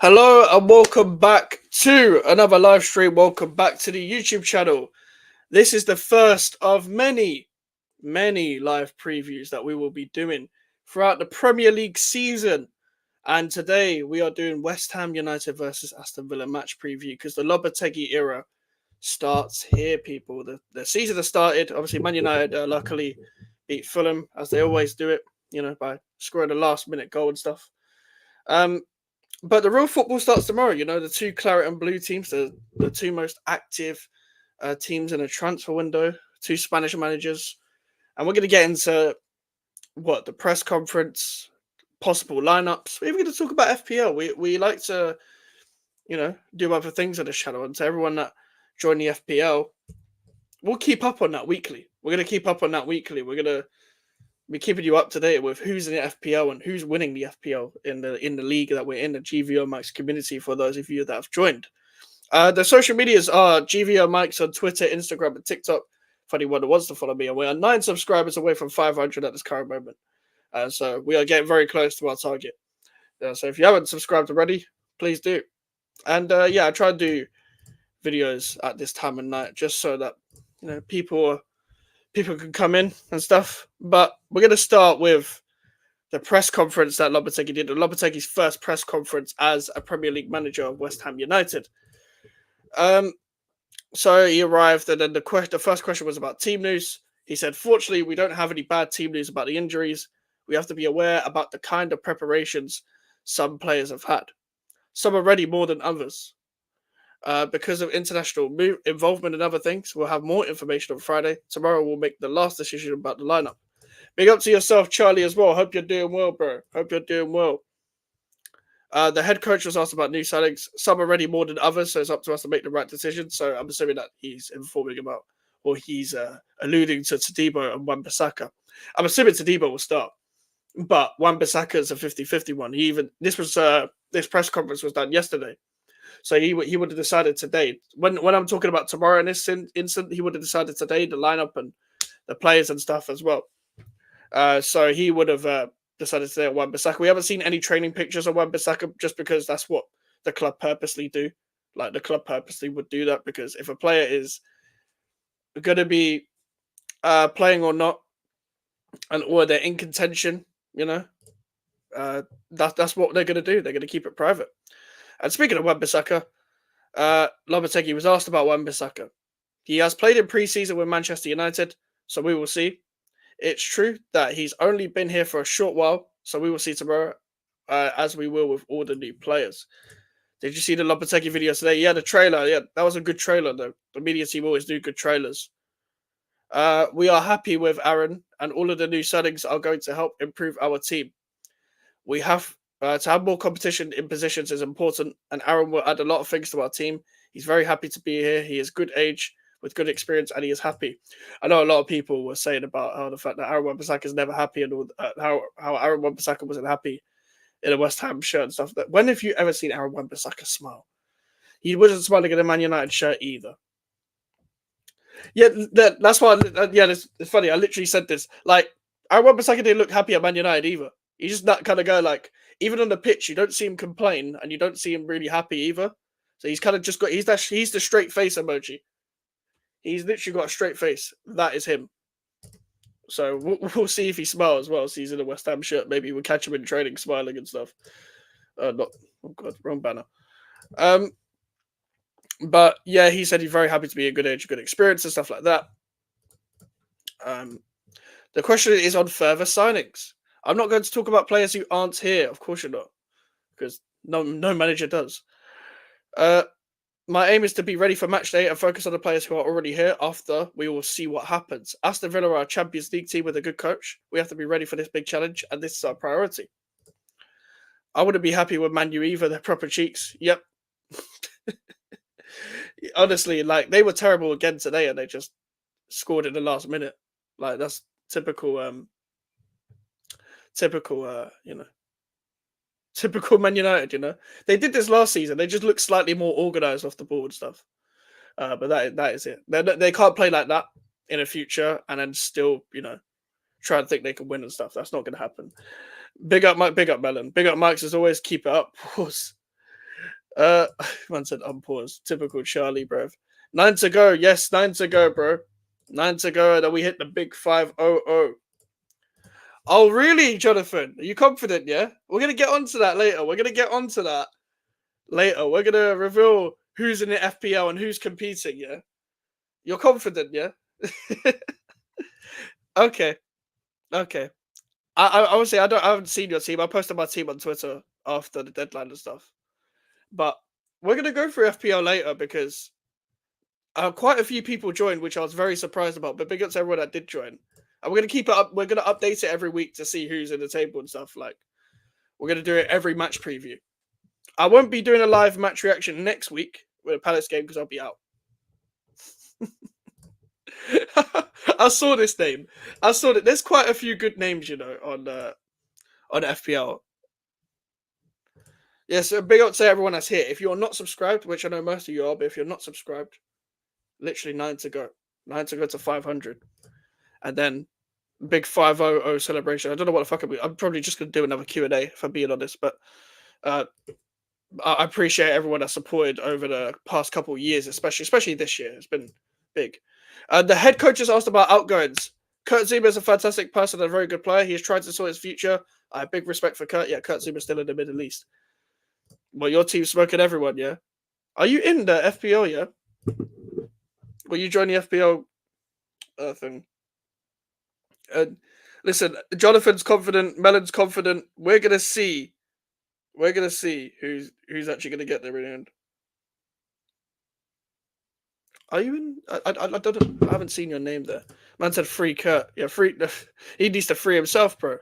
Hello and welcome back to another live stream. Welcome back to the YouTube channel. This is the first of many live previews that we will be doing throughout the Premier League season. And today we are doing West Ham United versus Aston Villa match preview because the Lopetegui era starts here, people. The season has started. Obviously, Man United luckily beat Fulham as they always do it, by scoring a last-minute goal and stuff. But the real football starts tomorrow. The two claret and blue teams, the two most active teams in a transfer window, two Spanish managers. And we're going to get into the press conference, possible lineups. We're even going to talk about FPL. We like to, do other things on this channel. And to everyone that joined the FPL, we'll keep up on that weekly. We're going to keep up on that weekly. We're going to be keeping you up to date with who's in the FPL and who's winning the FPL in the league that we're in, the GVO Max community, for those of you that have joined. The social medias are GVO Max on Twitter, Instagram, and TikTok, for anyone who wants to follow me. And we are 9 subscribers away from 500 at this current moment. So we are getting very close to our target. So if you haven't subscribed already, please do. And I try to do videos at this time of night just so that people can come in and stuff. But we're going to start with the press conference that Lopetegui did. Lopetegui's first press conference as a Premier League manager of West Ham United. So he arrived, and then the first question was about team news. He said, "Fortunately, we don't have any bad team news about the injuries. We have to be aware about the kind of preparations some players have had. Some are ready more than others. Because of international involvement and other things, we'll have more information on Friday. Tomorrow we'll make the last decision about the lineup." Big up to yourself, Charlie, as well. Hope you're doing well, bro. Hope you're doing well. The head coach was asked about new signings. Some are ready more than others, so it's up to us to make the right decision. So I'm assuming that he's informing about, or he's alluding to Todibo and Wan-Bissaka. I'm assuming Todibo will start, but Wan-Bissaka is a 50-50 one. This press conference was done yesterday. So he would have decided today. When I'm talking about tomorrow in this instant, he would have decided today the lineup and the players and stuff as well. So he would have decided today on Wan-Bissaka. We haven't seen any training pictures of Wan-Bissaka just because that's what the club purposely do. Like, the club purposely would do that because if a player is going to be playing or not, or they're in contention, that's what they're going to do. They're going to keep it private. And speaking of Wan-Bissaka, Lopetegui was asked about Wan-Bissaka. He has played in pre-season with Manchester United, so we will see. It's true that he's only been here for a short while, so we will see tomorrow, as we will with all the new players. Did you see the Lopetegui video today? Yeah, the trailer. Yeah, that was a good trailer, though. The media team always do good trailers. We are happy with Aaron, and all of the new signings are going to help improve our team. We have to have more competition in positions is important, and Aaron will add a lot of things to our team. He's very happy to be here. He is good age with good experience, and he is happy. I know a lot of people were saying about how the fact that Aaron Wan-Bissaka is never happy, and how Aaron Wan-Bissaka wasn't happy in a West Ham shirt and stuff. When have you ever seen Aaron Wan-Bissaka smile? He wasn't smiling in a Man United shirt either. Yeah, that's why. It's funny. I literally said this. Like, Aaron Wan-Bissaka didn't look happy at Man United either. He's just that kind of guy. Like, even on the pitch, you don't see him complain, and you don't see him really happy either. So he's kind of just got. He's the straight face emoji. He's literally got a straight face. That is him. So we'll see if he smiles. Well, so he's in a West Ham shirt. Maybe we'll catch him in training smiling and stuff. Wrong banner. But yeah, he said he's very happy to be a good age, good experience and stuff like that. The question is on further signings. I'm not going to talk about players who aren't here. Of course you're not, because no manager does. My aim is to be ready for match day and focus on the players who are already here. After, we will see what happens. Aston Villa are a Champions League team with a good coach. We have to be ready for this big challenge, and this is our priority. I wouldn't be happy with Man U either. They're proper cheeks. Yep. Honestly, like, they were terrible again today, and they just scored in the last minute. Like, that's typical typical Man United. They did this last season. They just look slightly more organised off the ball and stuff. But that is it. They can't play like that in the future and then still, try and think they can win and stuff. That's not going to happen. Big up Mike, big up Melon. Big up Mike's as always. Keep it up. Man said unpause. Typical Charlie, bro. 9 to go. Yes, 9 to go, bro. 9 to go, and then we hit the big 5-0-0. Oh, really, Jonathan? Are you confident? Yeah, we're gonna get onto that later. We're gonna reveal who's in the FPL and who's competing. Yeah, you're confident. Yeah. Okay. Okay. I would say I haven't seen your team. I posted my team on Twitter after the deadline and stuff. But we're gonna go through FPL later because quite a few people joined, which I was very surprised about. But big ups to everyone that did join. And we're gonna keep it up. We're gonna update it every week to see who's in the table and stuff. Like we're gonna do it every match preview. I won't be doing a live match reaction next week with a Palace game because I'll be out. I saw this name. I saw that there's quite a few good names, on FPL. Yes, yeah, so big up to everyone that's here. If you're not subscribed, which I know most of you are, but if you're not subscribed, literally 9 to go. 9 to go to 500. And then big 500 celebration. I don't know what the fuck I'm probably just going to do another Q&A, if I'm being honest. But I appreciate everyone that supported over the past couple of years, especially this year. It's been big. The head coach has asked about outgoings. Kurt Zuma is a fantastic person and a very good player. He has tried to sort his future. I have big respect for Kurt. Yeah, Kurt Zuma's still in the Middle East. Well, your team's smoking everyone, yeah? Are you in the FPL, yeah? Will you join the FPL thing? Listen, Jonathan's confident, Melon's confident. We're gonna see. We're gonna see who's actually gonna get there in the end. Are you in? I haven't seen your name there. Man said free Kurt. Yeah, free. He needs to free himself, bro.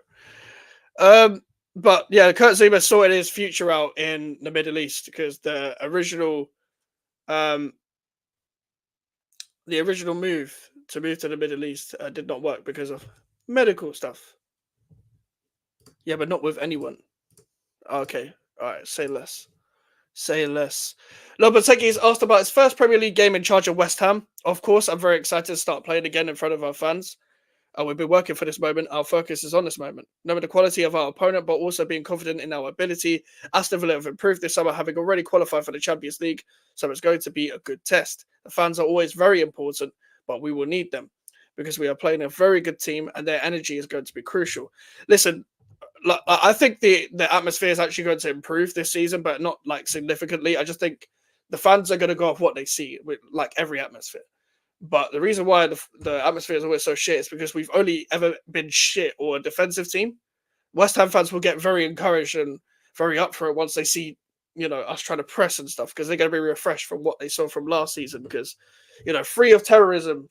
But yeah, Kurt Zuma sorted his future out in the Middle East because the original move to the Middle East did not work because of medical stuff. Yeah, but not with anyone. Okay, all right. Say less. Say less. Lopetegui is asked about his first Premier League game in charge of West Ham. Of course, I'm very excited to start playing again in front of our fans. We've been working for this moment. Our focus is on this moment. Knowing the quality of our opponent, but also being confident in our ability. Aston Villa have improved this summer, having already qualified for the Champions League, so it's going to be a good test. The fans are always very important, but we will need them because we are playing a very good team and their energy is going to be crucial. Listen, I think the atmosphere is actually going to improve this season, but not like significantly. I just think the fans are going to go off what they see with like every atmosphere. But the reason why the atmosphere is always so shit is because we've only ever been shit or a defensive team. West Ham fans will get very encouraged and very up for it once they see, us trying to press and stuff because they're going to be refreshed from what they saw from last season because, free of terrorism.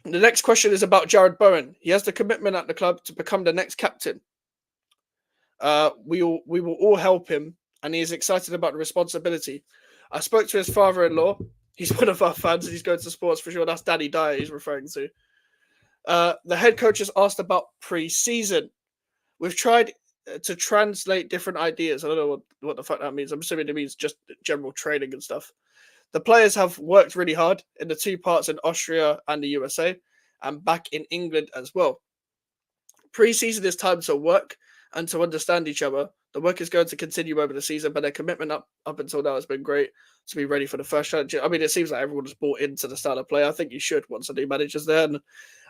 The next question is about Jared Bowen. He has the commitment at the club to become the next captain. We will all help him, and he is excited about the responsibility. I spoke to his father-in-law. He's one of our fans, and he's going to sports for sure. That's Danny Dyer he's referring to. The head coach has asked about pre-season. We've tried to translate different ideas. I don't know what the fuck that means. I'm assuming it means just general training and stuff. The players have worked really hard in the 2 parts in Austria and the USA and back in England as well. Pre-season is time to work and to understand each other. The work is going to continue over the season, but their commitment up until now has been great to be ready for the first challenge. I mean, it seems like everyone's bought into the style of play. I think you should once a new manager's there, and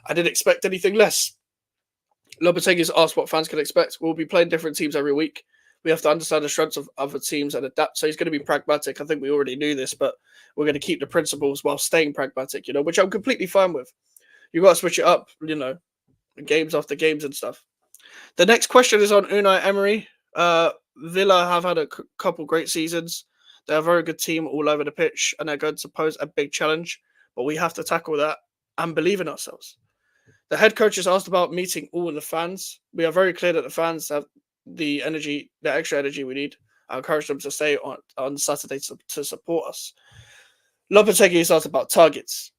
I didn't expect anything less. Lopetegui's asked what fans can expect. We'll be playing different teams every week. We have to understand the strengths of other teams and adapt. So he's going to be pragmatic. I think we already knew this, but we're going to keep the principles while staying pragmatic, which I'm completely fine with. You've got to switch it up, games after games and stuff. The next question is on Unai Emery. Villa have had a couple great seasons. They're a very good team all over the pitch, and they're going to pose a big challenge, but we have to tackle that and believe in ourselves. The head coach is asked about meeting all of the fans. We are very clear that the fans have the extra energy we need. I encourage them to stay on Saturday to support us. Lopetegui is asked about targets.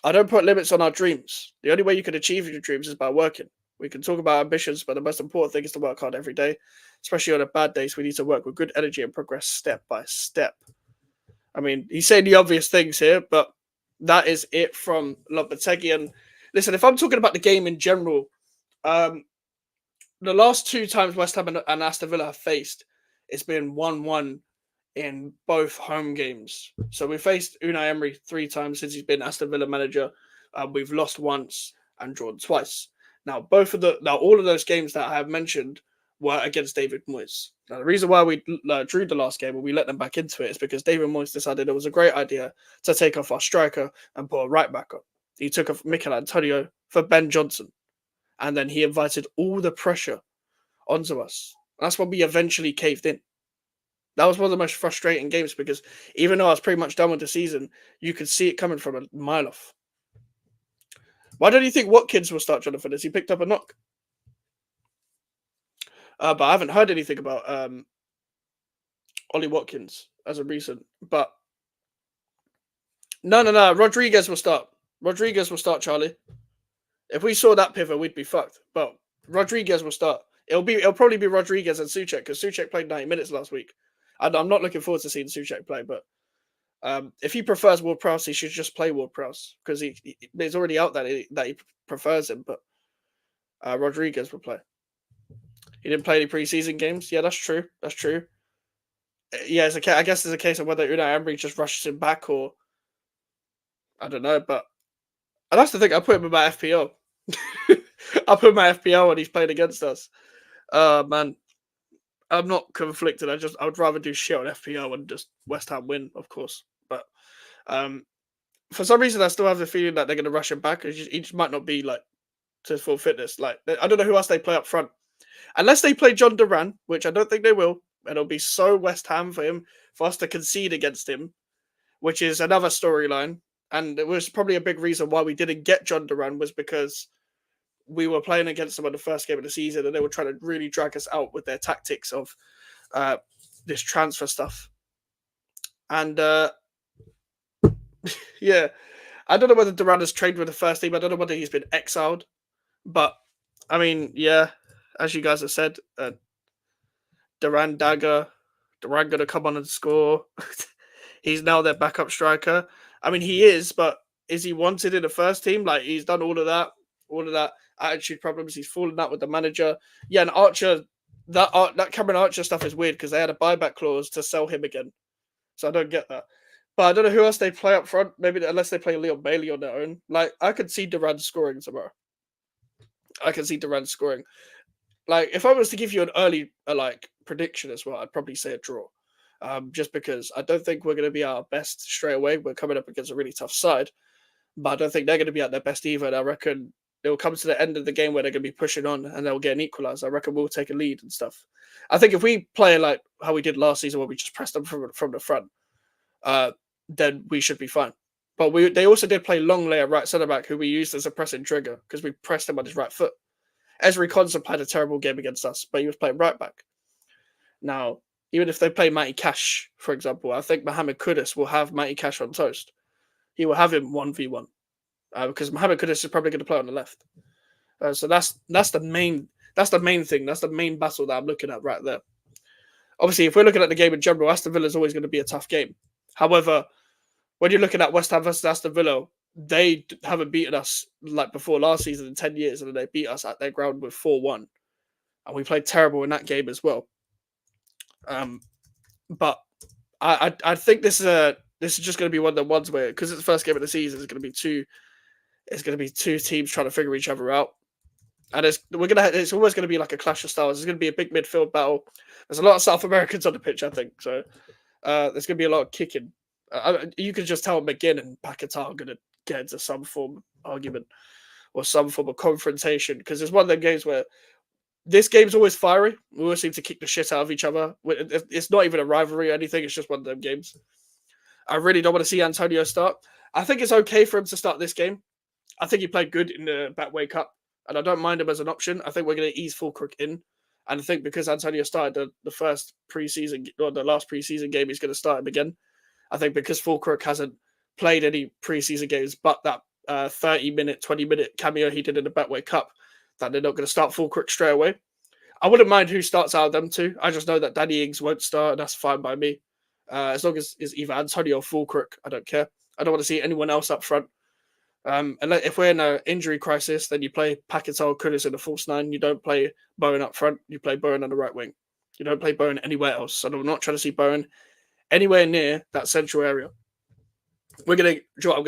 I don't put limits on our dreams. The only way you can achieve your dreams is by working. We can talk about ambitions, but the most important thing is to work hard every day, especially on a bad day. So we need to work with good energy and progress step by step. I mean, he's saying the obvious things here, but that is it from Lopetegui. And listen, if I'm talking about the game in general, the last 2 times West Ham and Aston Villa have faced, it's been 1-1 in both home games. So we faced Unai Emery 3 times since he's been Aston Villa manager. We've lost once and drawn twice. Now, all of those games that I have mentioned were against David Moyes. Now, the reason why we drew the last game and we let them back into it is because David Moyes decided it was a great idea to take off our striker and put a right back up. He took off Mikel Antonio for Ben Johnson, and then he invited all the pressure onto us. That's when we eventually caved in. That was one of the most frustrating games because even though I was pretty much done with the season, you could see it coming from a mile off. Why don't you think Watkins will start, Jonathan? Has he picked up a knock? But I haven't heard anything about Ollie Watkins as of recent. But no. Rodriguez will start. Rodriguez will start, Charlie. If we saw that pivot, we'd be fucked. But Rodriguez will start. It'll probably be Rodriguez and Souček because Souček played 90 minutes last week. And I'm not looking forward to seeing Souček play, but if he prefers Ward-Prowse, he should just play Ward-Prowse because he's already out that he prefers him. But Rodriguez will play. He didn't play any preseason games. Yeah, that's true. That's true. Yeah, I guess it's a case of whether Unai Emery just rushes him back or I don't know. But that's the thing. I put him in my FPL. I put my FPL when he's played against us. Man, I'm not conflicted. I would rather do shit on FPL and just West Ham win, of course. But for some reason, I still have the feeling that they're going to rush him back. He just might not be like to full fitness. Like I don't know who else they play up front, unless they play John Duran, which I don't think they will. And it'll be so West Ham for us to concede against him, which is another storyline. And it was probably a big reason why we didn't get John Duran was because we were playing against them on the first game of the season and they were trying to really drag us out with their tactics of this transfer stuff. And yeah, I don't know whether Duran has trained with the first team. I don't know whether he's been exiled. But, I mean, yeah, as you guys have said, Duran going to come on and score. He's now their backup striker. I mean, he is, but is he wanted in the first team? Like, he's done all of that attitude problems. He's fallen out with the manager. Yeah, and Archer, that Cameron Archer stuff is weird because they had a buyback clause to sell him again. So I don't get that. But I don't know who else they play up front. Maybe unless they play Leon Bailey on their own. Like, I could see Duran scoring tomorrow. Like, if I was to give you an early prediction as well, I'd probably say a draw. Just because I don't think we're going to be our best straight away. We're coming up against a really tough side. But I don't think they're going to be at their best either. And I reckon they'll come to the end of the game where they're going to be pushing on and they'll get an equaliser. I reckon we'll take a lead and stuff. I think if we play like how we did last season where we just pressed them from the front, then we should be fine. But they also did play Longley at right centre-back, who we used as a pressing trigger because we pressed him on his right foot. Ezri Konsa played a terrible game against us, but he was playing right back. Now, even if they play Matty Cash, for example, I think Mohamed Kudus will have Matty Cash on toast. He will have him 1v1 because Mohamed Kudus is probably going to play on the left. So that's the main thing. That's the main battle that I'm looking at right there. Obviously, if we're looking at the game in general, Aston Villa is always going to be a tough game. However, when you're looking at West Ham versus Aston Villa, they haven't beaten us like before last season in 10 years, and they beat us at their ground with 4-1. And we played terrible in that game as well. But I think this is just going to be one of the ones where, because it's the first game of the season, it's going to be two teams trying to figure each other out. And it's always going to be like a clash of styles. It's going to be a big midfield battle. There's a lot of South Americans on the pitch, I think. So there's going to be a lot of kicking. You can just tell McGinn and Paquetá are going to get into some form of argument or some form of confrontation, because it's one of them games where this game's always fiery. We always seem to kick the shit out of each other. It's not even a rivalry or anything. It's just one of them games. I really don't want to see Antonio start. I think it's okay for him to start this game. I think he played good in the Betway Cup, and I don't mind him as an option. I think we're going to ease Fulkirk in. And I think because Antonio started the first preseason or the last preseason game, he's going to start him again. I think because Fulkirk hasn't played any preseason games but that 30-minute, 20-minute cameo he did in the Betway Cup, that they're not going to start Fulkirk straight away. I wouldn't mind who starts out of them two. I just know that Danny Ings won't start, and that's fine by me. As long as it's either Antonio or Fulkirk, I don't care. I don't want to see anyone else up front. And if we're in an injury crisis, then you play Paquetá or Kudus in the false nine. You don't play Bowen up front. You play Bowen on the right wing. You don't play Bowen anywhere else. So I'm not trying to see Bowen anywhere near that central area. I'm gonna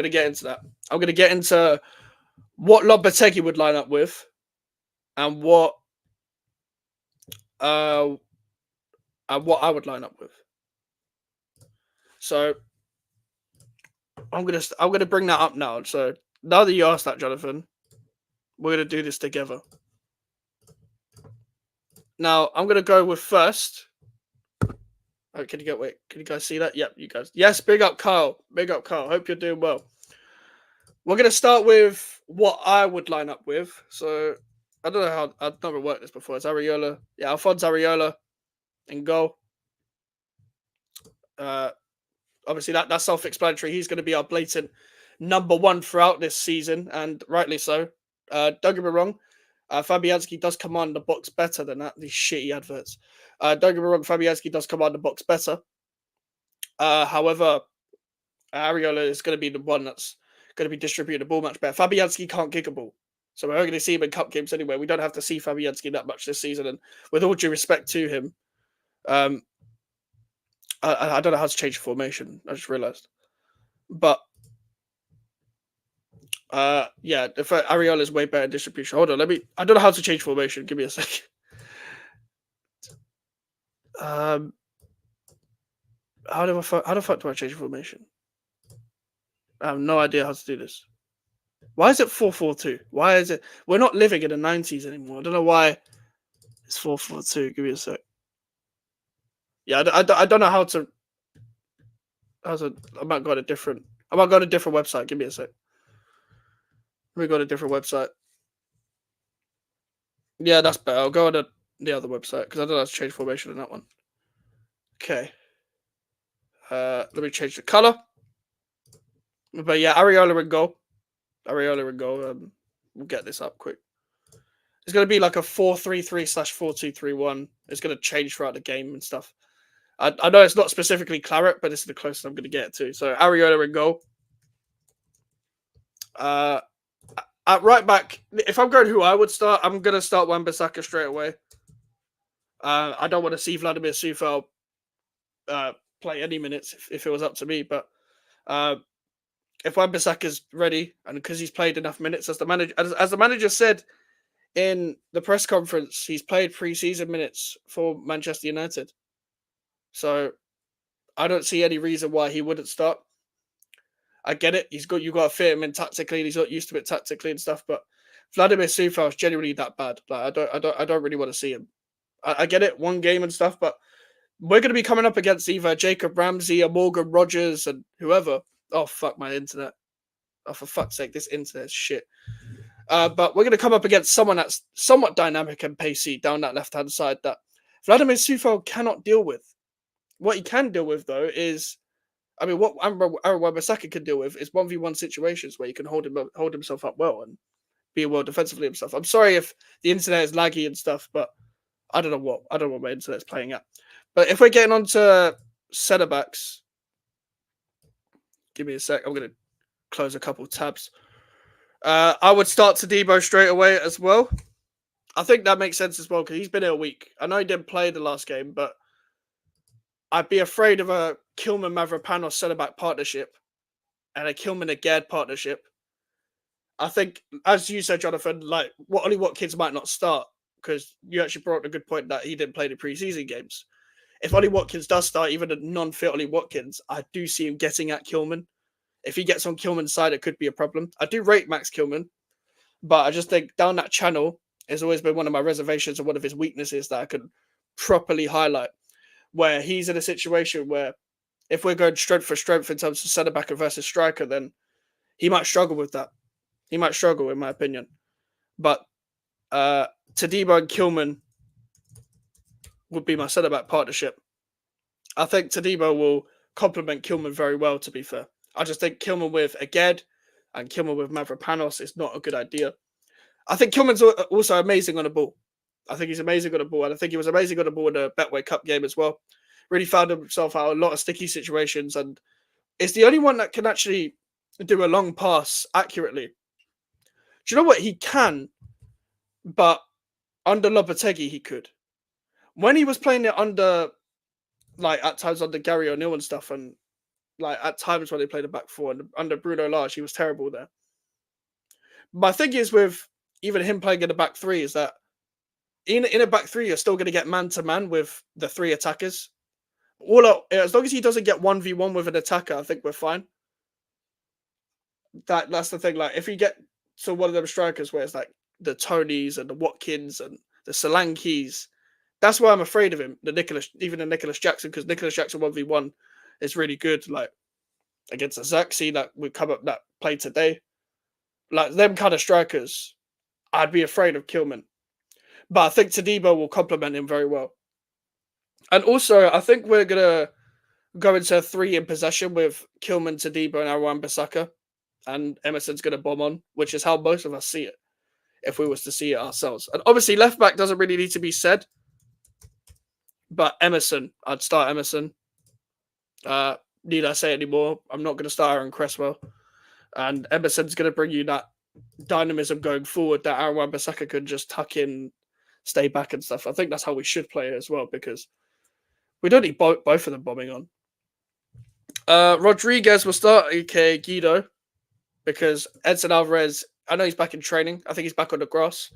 get into that. I'm gonna get into what Lopetegui would line up with, and what I would line up with. So I'm gonna bring that up now. So now that you asked that, Jonathan, we're gonna do this together. Now I'm gonna go with first. Oh, can you guys see that? Yep, you guys. Yes, big up Kyle. Big up Kyle. Hope you're doing well. We're gonna start with what I would line up with. So I don't know how I've never worked this before. It's Areola. Yeah, Alphonse Areola in goal. Obviously that's self-explanatory. He's going to be our blatant number one throughout this season, and rightly so. Don't get me wrong, Fabianski does command the box better than that. These shitty adverts. Don't get me wrong, Fabianski does command the box better. However, Areola is going to be the one that's going to be distributing the ball much better. Fabianski can't kick a ball. So we're going to see him in cup games anyway. We don't have to see Fabianski that much this season. And with all due respect to him, I don't know how to change formation. I just realised. But yeah, if Areola is way better in distribution. Hold on, I don't know how to change formation. Give me a sec. How the fuck do I change formation? I have no idea how to do this. Why is it 4-4-2? Why is it? We're not living in the 90s anymore. I don't know why it's 4-4-2. Give me a sec. Yeah, I don't know how to. I might go on a different website. Give me a sec. Let me go to a different website. Yeah, that's better. I'll go on the other website because I don't know how to change formation in that one. Okay. Let me change the color. But yeah, Areola in goal. We'll get this up quick. It's going to be like a 4-3-3/4-2-3-1. It's going to change throughout the game and stuff. I know it's not specifically Claret, but this is the closest I'm going to get to. So Areola in goal. At right back, if I'm going who I would start, I'm going to start Wan-Bissaka straight away. I don't want to see Vladimir Sufal play any minutes if it was up to me, but if Wan-Bissaka's ready, and because he's played enough minutes, as the manager said in the press conference, he's played pre-season minutes for Manchester United. So I don't see any reason why he wouldn't start. I get it. You got to fit him in tactically. He's not used to it tactically and stuff. But Vladimir Sufal is genuinely that bad. Like I don't really want to see him. I get it, one game and stuff, but we're going to be coming up against either Jacob Ramsey or Morgan Rogers and whoever. Oh fuck my internet! Oh for fuck's sake, this internet's shit. But we're going to come up against someone that's somewhat dynamic and pacey down that left-hand side that Vladimir Sufal cannot deal with. What he can deal with, though, is, I mean, what Aaron Wan-Bissaka can deal with is 1v1 situations where he can hold himself up well and be well defensively himself. I'm sorry if the internet is laggy and stuff, but I don't know what my internet's playing at. But if we're getting on to centre backs, give me a sec. I'm going to close a couple tabs. I would start Todibo straight away as well. I think that makes sense as well because he's been here a week. I know he didn't play the last game, but I'd be afraid of a Kilman-Mavropanos centre-back partnership and a Kilman-Aged partnership. I think, as you said, Jonathan, like Ollie Watkins might not start because you actually brought up a good point that he didn't play the pre-season games. If Ollie Watkins does start, even a non-fit Ollie Watkins, I do see him getting at Kilman. If he gets on Kilman's side, it could be a problem. I do rate Max Kilman, but I just think down that channel has always been one of my reservations and one of his weaknesses that I could properly highlight, where he's in a situation where if we're going strength for strength in terms of centre-back versus striker, then he might struggle with that. He might struggle, in my opinion. But Todibo and Kilman would be my centre-back partnership. I think Todibo will complement Kilman very well, to be fair. I just think Kilman with Aged and Kilman with Mavropanos is not a good idea. I think Kilman's also amazing on the ball. I think he's amazing on the ball, and I think he was amazing on the ball in the Betway Cup game as well. Really found himself out a lot of sticky situations, and it's the only one that can actually do a long pass accurately. Do you know what? He can, but under Lopetegui he could. when he was playing it under, like at times under Gary O'Neill and stuff, and like at times when they played a back four and under Bruno Lage, he was terrible there. My thing is with even him playing in the back three is that in a back three, you're still going to get man to man with the three attackers. As long as he doesn't get 1v1 with an attacker, I think we're fine. That's the thing. Like if you get to one of them strikers where it's like the Tonys and the Watkins and the Solankis, that's why I'm afraid of him. The Nicholas Jackson, because Nicholas Jackson 1v1 is really good. Like against Ajaxi that would come up that played today. Like them kind of strikers, I'd be afraid of Kilman. But I think Todibo will complement him very well. And also, I think we're gonna go into 3 in possession with Kilman, Todibo, and Wan-Bissaka, and Emerson's gonna bomb on, which is how most of us see it. If we was to see it ourselves, and obviously left back doesn't really need to be said, but Emerson, I'd start Emerson. Need I say anymore? I'm not gonna start Aaron Cresswell, and Emerson's gonna bring you that dynamism going forward that Aaron Wan-Bissaka could just tuck in, stay back and stuff. I think that's how we should play it as well, because we don't need both of them bombing on. Rodriguez will start, aka Guido, because Edson Alvarez, I know he's back in training. I think he's back on the grass.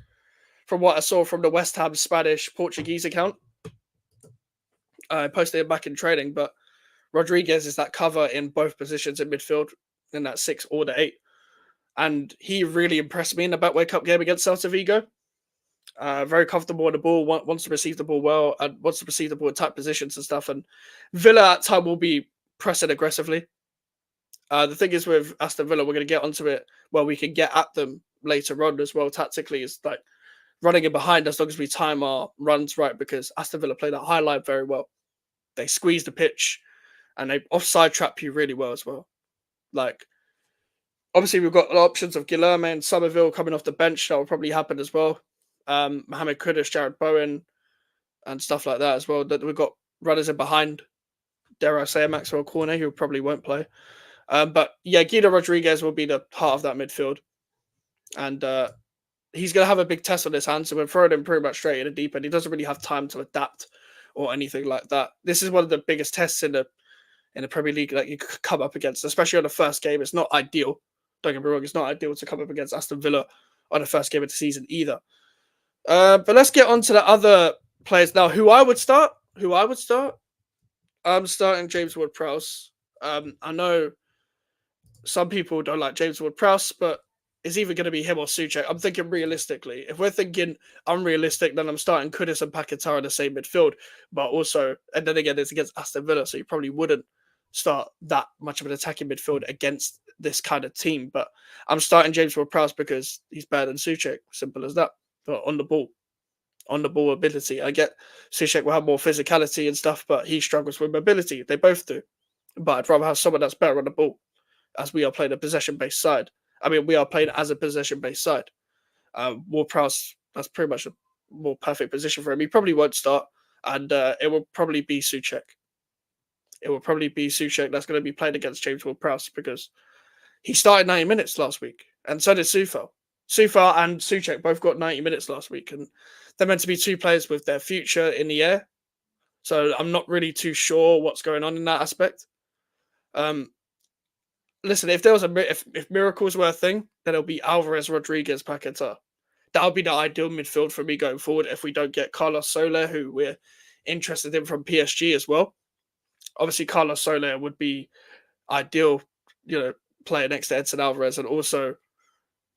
From what I saw from the West Ham Spanish Portuguese account, I posted him back in training, but Rodriguez is that cover in both positions in midfield, in that 6 or the 8. And he really impressed me in the Betway Cup game against Celta Vigo. Very comfortable on the ball, wants to receive the ball well, and wants to receive the ball in tight positions and stuff. And Villa at time will be pressing aggressively. The thing is with Aston Villa, we're going to get onto it where we can get at them later on as well. Tactically, is like running in behind as long as we time our runs right, because Aston Villa play that high line very well. They squeeze the pitch and they offside trap you really well as well. Like, obviously, we've got options of Guilherme and Somerville coming off the bench. That will probably happen as well. Mohamed Kudus, Jared Bowen, and stuff like that as well. That we've got runners in behind. Dare I say, Maxwell Cornet, who probably won't play. But yeah, Guido Rodriguez will be the heart of that midfield. And he's going to have a big test on his hands. So we're throwing him pretty much straight in the deep end. He doesn't really have time to adapt or anything like that. This is one of the biggest tests in the Premier League that you could come up against, especially on the first game. It's not ideal. Don't get me wrong, it's not ideal to come up against Aston Villa on the first game of the season either. But let's get on to the other players now. Who I would start? I'm starting James Ward-Prowse. I know some people don't like James Ward-Prowse, but it's either going to be him or Souček. I'm thinking realistically. If we're thinking unrealistic, then I'm starting Kudus and Paquetá in the same midfield. But also, and then again, it's against Aston Villa, so you probably wouldn't start that much of an attacking midfield against this kind of team. But I'm starting James Ward-Prowse because he's better than Souček. Simple as that. But on the ball ability. I get Souček will have more physicality and stuff, but he struggles with mobility. They both do. But I'd rather have someone that's better on the ball, as we are playing a possession-based side. I mean, we are playing as a possession-based side. Ward-Prowse, that's pretty much a more perfect position for him. He probably won't start, and it will probably be Souček. That's going to be played against James Ward-Prowse, because he started 90 minutes last week, and so did Soufal. Soufal and Souček both got 90 minutes last week, and they're meant to be 2 players with their future in the air. So I'm not really too sure what's going on in that aspect. Listen, if there was if miracles were a thing, then it'll be Alvarez, Rodriguez, Paquetá. That would be the ideal midfield for me going forward if we don't get Carlos Soler, who we're interested in from PSG as well. Obviously, Carlos Soler would be ideal, player next to Edson Alvarez, and also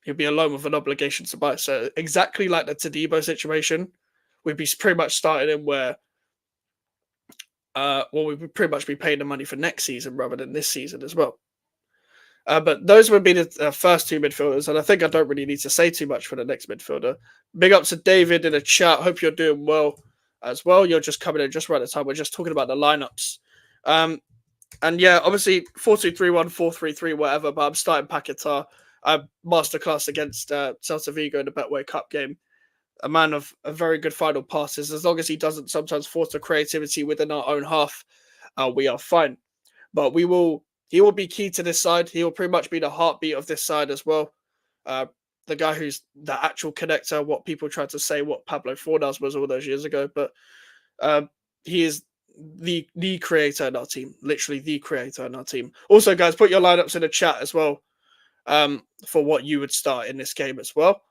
he'll be alone with an obligation to buy. So exactly like the Todibo situation, we'd be pretty much starting in where, we would pretty much be paying the money for next season rather than this season as well. But those would be the first 2 midfielders, and I think I don't really need to say too much for the next midfielder. Big up to David in the chat. Hope you're doing well as well. You're just coming in just right at the time. We're just talking about the lineups. And yeah, obviously 4-2-3-1, 4-3-3, whatever, but I'm starting Paquetá. Masterclass against Celta Vigo in the Betway Cup game. A man of very good final passes. As long as he doesn't sometimes force the creativity within our own half, we are fine. But he will be key to this side. He will pretty much be the heartbeat of this side as well. The guy who's the actual connector, what people tried to say, what Pablo Fornals was all those years ago. But He is the creator in our team, literally the creator in our team. Also, guys, put your lineups in the chat as well, for what you would start in this game as well.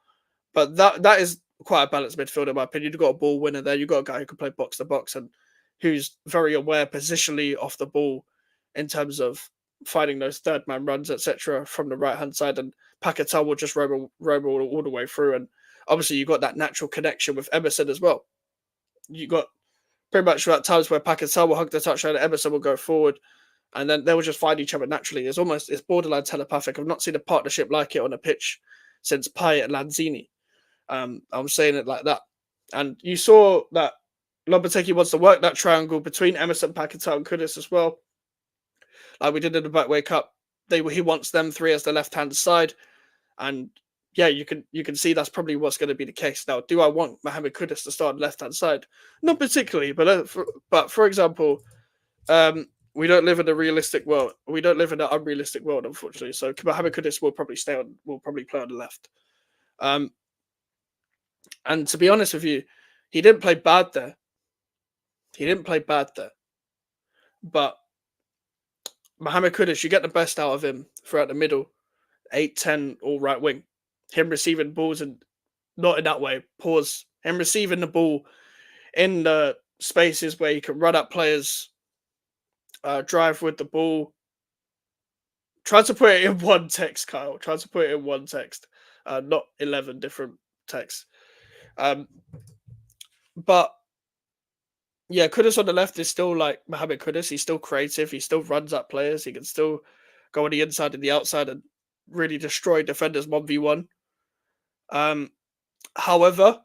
But that is quite a balanced midfield in my opinion. You've got a ball winner there. You've got a guy who can play box to box and who's very aware positionally off the ball in terms of finding those third man runs, etc., from the right hand side. And Paquetá will just roam all the way through. And obviously, you've got that natural connection with Emerson as well. You got pretty much at times where Paquetá will hug the touchline and Emerson will go forward, and then they will just find each other naturally. It's borderline telepathic. I've not seen a partnership like it on a pitch since Payet and Lanzini. I'm saying it like that. And you saw that Lopetegui wants to work that triangle between Emerson, Paquetá, and Kudus as well. Like we did in the Betway Cup. He wants them three as the left-hand side. And yeah, you can see that's probably what's going to be the case. Now, do I want Mohamed Kudus to start on the left-hand side? Not particularly, but for example, we don't live in a realistic world. We don't live in an unrealistic world, unfortunately. So Mohamed Kudus will probably play on the left. And to be honest with you, he didn't play bad there. But Mohamed Kudus, you get the best out of him throughout the middle, 8-10 all right wing. Him receiving balls and not in that way. Pause. Him receiving the ball in the spaces where he can run up players, drive with the ball. Try to put it in one text, Kyle. Try to put it in one text, not 11 different texts. But yeah, Kudus on the left is still like Mohamed Kudus. He's still creative. He still runs at players. He can still go on the inside and the outside and really destroy defenders 1v1. However,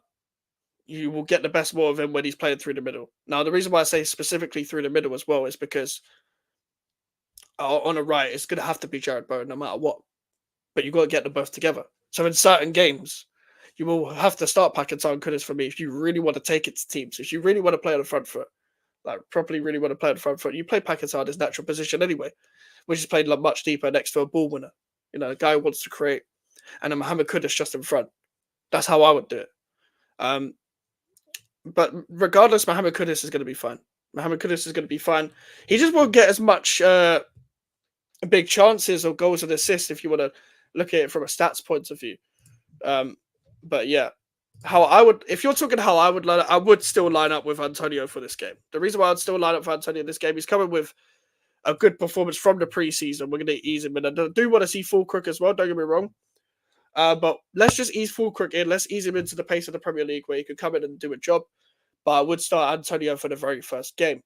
you will get the best more of him when he's playing through the middle. Now, the reason why I say specifically through the middle as well is because on the right, it's going to have to be Jared Bowen no matter what. But you've got to get them both together. So in certain games, you will have to start Paquetá and Kudus for me if you really want to take it to teams. If you really want to play on the front foot, like properly really want to play on the front foot, you play Paquetá in his natural position anyway, which is played much deeper next to a ball winner. You know, a guy who wants to create, and then Mohamed Kudus just in front. That's how I would do it. But regardless, Mohamed Kudus is going to be fine. Mohamed Kudus is going to be fine. He just won't get as much big chances or goals and assists if you want to look at it from a stats point of view. But yeah, if you're talking how I would line up, I would still line up with Antonio for this game. The reason why I'd still line up for Antonio in this game, he's coming with a good performance from the preseason. We're going to ease him in. I do want to see Fulkrug as well, don't get me wrong. But let's just ease Fulkrug in. Let's ease him into the pace of the Premier League where he could come in and do a job. But I would start Antonio for the very first game.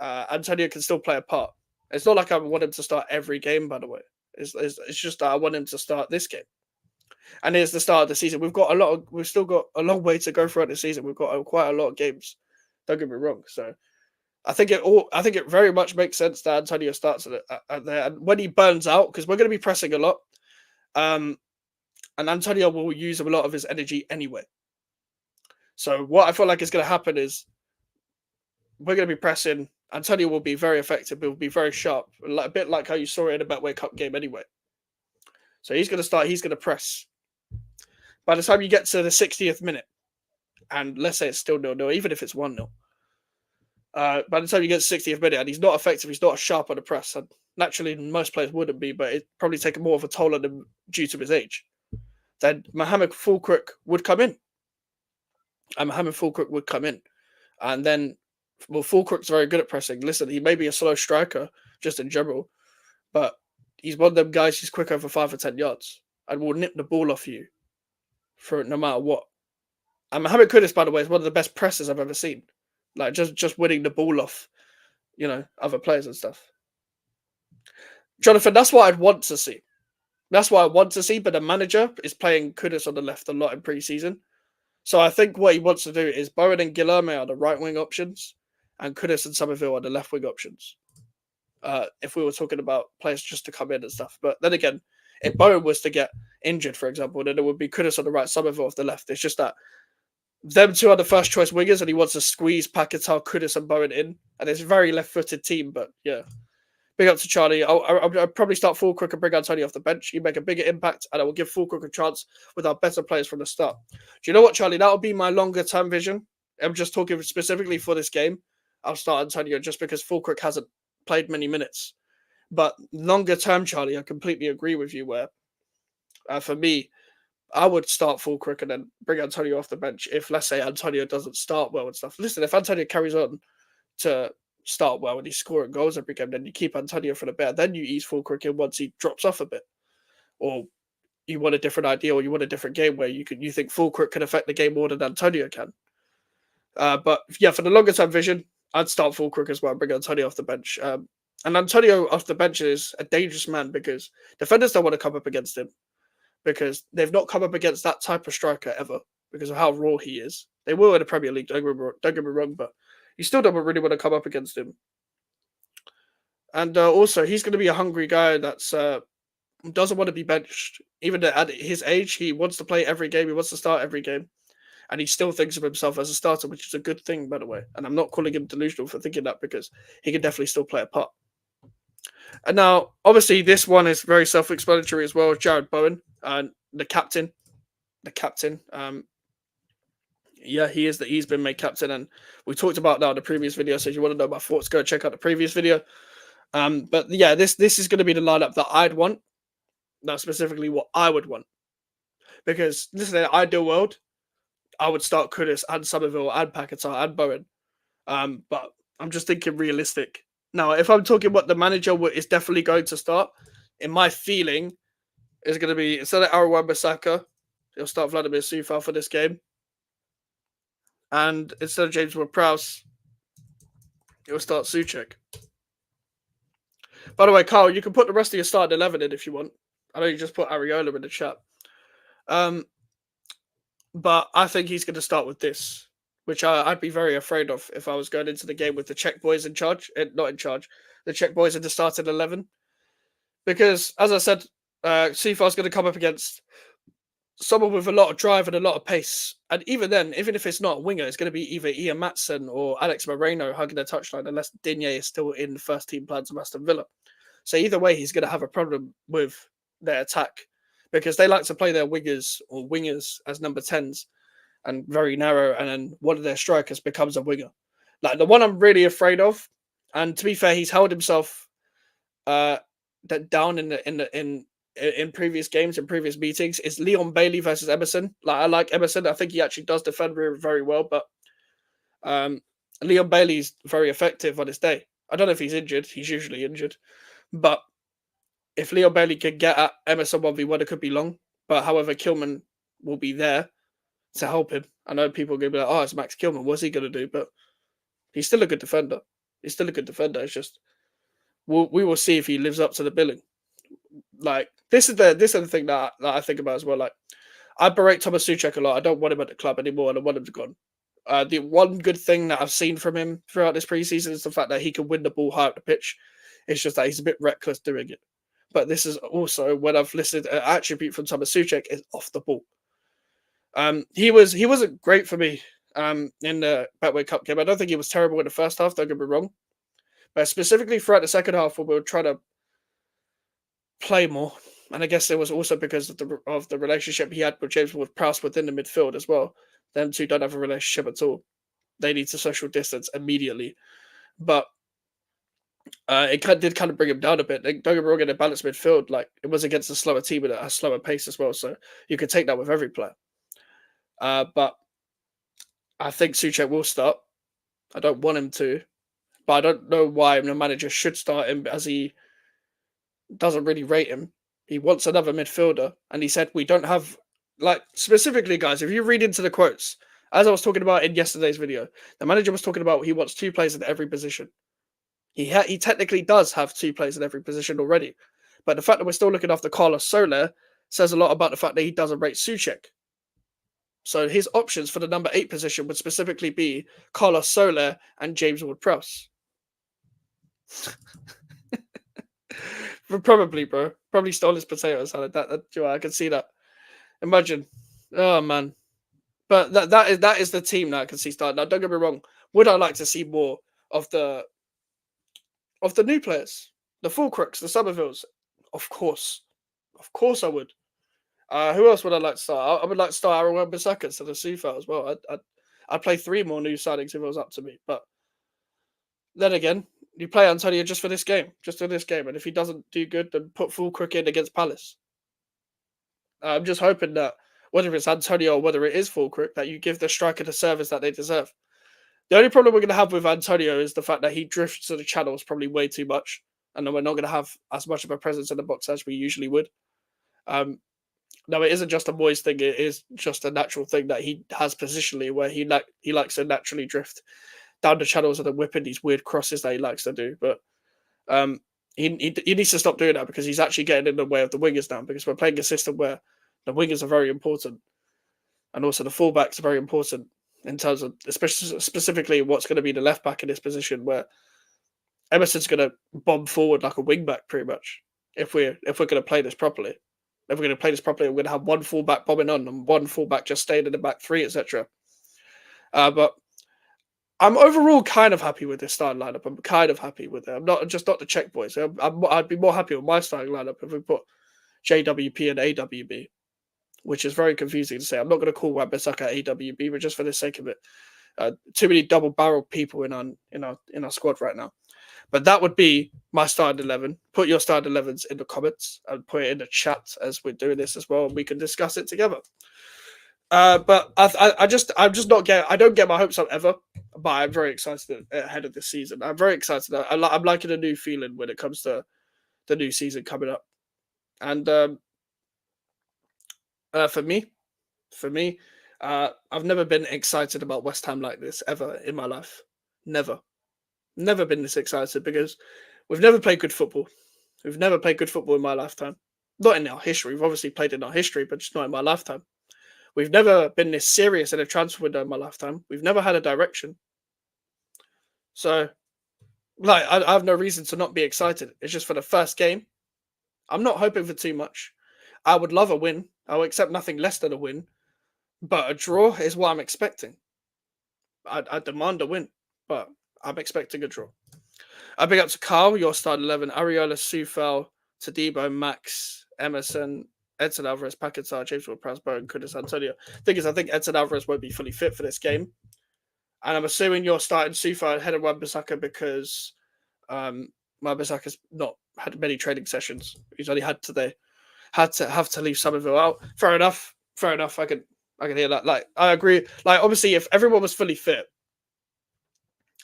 Antonio can still play a part. It's not like I want him to start every game, by the way. It's just that I want him to start this game. And here's the start of the season. We've still got a long way to go throughout the season. We've got quite a lot of games. Don't get me wrong. So I think it very much makes sense that Antonio starts at there. And when he burns out, because we're going to be pressing a lot, and Antonio will use a lot of his energy anyway. So what I feel like is going to happen is we're going to be pressing. Antonio will be very effective. He will be very sharp, a bit like how you saw it in the Betway Cup game anyway. So he's going to start. He's going to press. By the time you get to the 60th minute, and let's say it's still 0-0, even if it's 1-0, by the time you get to the 60th minute and he's not effective, he's not sharp on the press, and naturally most players wouldn't be, but it'd probably take more of a toll on him due to his age, then Mohamed Fulkrug would come in. And then, well, Fulkrug's very good at pressing. Listen, he may be a slow striker, just in general, but he's one of them guys who's quick over 5 or 10 yards and will nip the ball off you for no matter what. And Mohamed Kudus, by the way, is one of the best pressers I've ever seen. Like just winning the ball off, other players and stuff. Jonathan, that's what I'd want to see. That's what I want to see, but the manager is playing Kudus on the left a lot in pre-season. So I think what he wants to do is Bowen and Guilherme are the right wing options and Kudus and Somerville are the left wing options. If we were talking about players just to come in and stuff. But then again, if Bowen was to get injured, for example, then it would be Kudus on the right, Somerville off the left. It's just that them two are the first choice wingers and he wants to squeeze Paquetá, Kudus and Bowen in. And it's a very left-footed team, but yeah. Big up to Charlie. I'll probably start Fulkrug and bring Antonio off the bench. You make a bigger impact and I will give Fulkrug a chance with our better players from the start. Do you know what, Charlie? That'll be my longer-term vision I'm just talking specifically for this game. I'll start Antonio just because Fulkrug hasn't played many minutes. But longer term, Charlie, I completely agree with you. Where for me, I would start Fulkrug and then bring Antonio off the bench if, let's say, Antonio doesn't start well and stuff. Listen, if Antonio carries on to start well and he's scoring goals every game, then you keep Antonio for the bit. Then you ease Fulkrug in once he drops off a bit, or you want a different idea, or you want a different game where you think Fulkrug can affect the game more than Antonio can. But yeah, for the longer term vision, I'd start Fulkrug as well and bring Antonio off the bench. And Antonio off the bench is a dangerous man because defenders don't want to come up against him because they've not come up against that type of striker ever because of how raw he is. They will in the Premier League, don't get me wrong, but you still don't really want to come up against him. And also, he's going to be a hungry guy that's doesn't want to be benched. Even at his age, he wants to play every game. He wants to start every game. And he still thinks of himself as a starter, which is a good thing, by the way. And I'm not calling him delusional for thinking that because he can definitely still play a part. And now, obviously, this one is very self-explanatory as well. Jared Bowen, the captain. Yeah, he's been made captain, and we talked about that in the previous video. So if you want to know my thoughts, go check out the previous video. But yeah, this is going to be the lineup that I'd want. That's specifically what I would want. Because listen, in the ideal world, I would start Kudus and Somerville and Paquetá and Bowen. But I'm just thinking realistic. Now, if I'm talking what the manager is definitely going to start, in my feeling, is going to be instead of Aaron Wan-Bissaka, he'll start Vladimir Coufal for this game. And instead of James Ward-Prowse, he'll start Souček. By the way, Carl, you can put the rest of your starting 11 in if you want. I know you just put Areola in the chat. But I think he's going to start with this, which I'd be very afraid of if I was going into the game with the Czech boys in charge. Not in charge. The Czech boys in the starting 11. Because, as I said, Coufal's going to come up against someone with a lot of drive and a lot of pace. And even then, even if it's not a winger, it's going to be either Ian Maatsen or Alex Moreno hugging the touchline unless Digne is still in the first team plans of Aston Villa. So either way, he's going to have a problem with their attack because they like to play their wingers as number 10s and very narrow. And then one of their strikers becomes a winger. Like the one I'm really afraid of, and to be fair, he's held himself down in previous games and previous meetings is Leon Bailey versus Emerson. Like I like Emerson. I think he actually does defend very well, but Leon Bailey's very effective on his day. I don't know if he's injured. He's usually injured. But if Leon Bailey could get at Emerson 1v1, it could be long. But however, Kilman will be there to help him. I know people are going to be like, oh, it's Max Kilman. What's he going to do? But he's still a good defender. It's just we will see if he lives up to the billing. Like this is the thing that I think about as well. Like I berate Thomas Souček a lot. I don't want him at the club anymore, and I want him to go. The one good thing that I've seen from him throughout this preseason is the fact that he can win the ball high up the pitch. It's just that he's a bit reckless doing it. But this is also when I've listed an attribute from Thomas Souček is off the ball. He wasn't great for me in the Betway Cup game. I don't think he was terrible in the first half. Don't get me wrong, but specifically throughout the second half, when we were trying to play more, and I guess it was also because of the relationship he had with James Ward-Prowse within the midfield as well. Them two don't have a relationship at all. They need to social distance immediately, but it did kind of bring him down a bit. Don't get me wrong, in a balanced midfield, like it was against a slower team at a slower pace as well, so you could take that with every player. But I think Souček will start. I don't want him to, but I don't know why the manager should start him as he doesn't really rate him. He wants another midfielder, and he said we don't have, like, specifically, guys, if you read into the quotes, as I was talking about in yesterday's video, the manager was talking about he wants 2 players in every position. He technically does have 2 players in every position already, but the fact that we're still looking after Carlos Soler says a lot about the fact that he doesn't rate Souček. So his options for the number 8 position would specifically be Carlos Soler and James Ward-Prowse. Probably, bro. Probably stole his potato salad. I can see that. Imagine. Oh man. But that is the team that I can see starting. Now, don't get me wrong. Would I like to see more of the new players, the Fulcrugs, the Somervilles? Of course I would. Who else would I like to start? I would like to start Aaron Wan-Bissaka instead of Coufal as well. I'd play 3 more new signings if it was up to me. But then again, you play Antonio just for this game, and if he doesn't do good, then put Fulkrug in against Palace. I'm just hoping that whether it's Antonio or whether it is Fulkrug, that you give the striker the service that they deserve. The only problem we're going to have with Antonio is the fact that he drifts to the channels probably way too much, and then we're not going to have as much of a presence in the box as we usually would. No, it isn't just a Moyes thing; it is just a natural thing that he has positionally, where he likes to naturally drift down the channels and then whipping these weird crosses that he likes to do. But he needs to stop doing that because he's actually getting in the way of the wingers now. Because we're playing a system where the wingers are very important, and also the fullbacks are very important in terms of, especially specifically, what's going to be the left back in this position, where Emerson's going to bomb forward like a wing back, pretty much. If we're going to play this properly, we're going to have one fullback bombing on and one fullback just staying in the back three, etc. But I'm overall kind of happy with this starting lineup. I'm kind of happy with it. I'm not the Czech boys. I'd be more happy with my starting lineup if we put JWP and AWB, which is very confusing to say. I'm not going to call Wan-Bissaka AWB, but just for the sake of it, too many double-barreled people in our squad right now. But that would be my starting 11. Put your starting 11s in the comments and put it in the chat as we're doing this as well, and we can discuss it together. But I don't get my hopes up ever, but I'm very excited ahead of this season. I'm very excited. I'm liking a new feeling when it comes to the new season coming up. And for me, I've never been excited about West Ham like this ever in my life. Never been this excited because we've never played good football. We've never played good football in my lifetime. Not in our history. We've obviously played in our history, but just not in my lifetime. We've never been this serious in a transfer window in my lifetime. We've never had a direction. So, I have no reason to not be excited. It's just for the first game. I'm not hoping for too much. I would love a win. I will accept nothing less than a win. But a draw is what I'm expecting. I demand a win, but I'm expecting a draw. I big up to Carl, your start 11, Ariola, Sufel, Tadibo, Max, Emerson, Edson Alvarez, Paquetá, James Ward-Prowse, Bowen, Kudus, Antonio. Thing is, I think Edson Alvarez won't be fully fit for this game. And I'm assuming you're starting Sufel ahead of Wan-Bissaka because Wan-Bissaka's not had many training sessions. He's only had today. Have to leave Somerville out. Fair enough. I can hear that. Like, I agree. Like, obviously, if everyone was fully fit,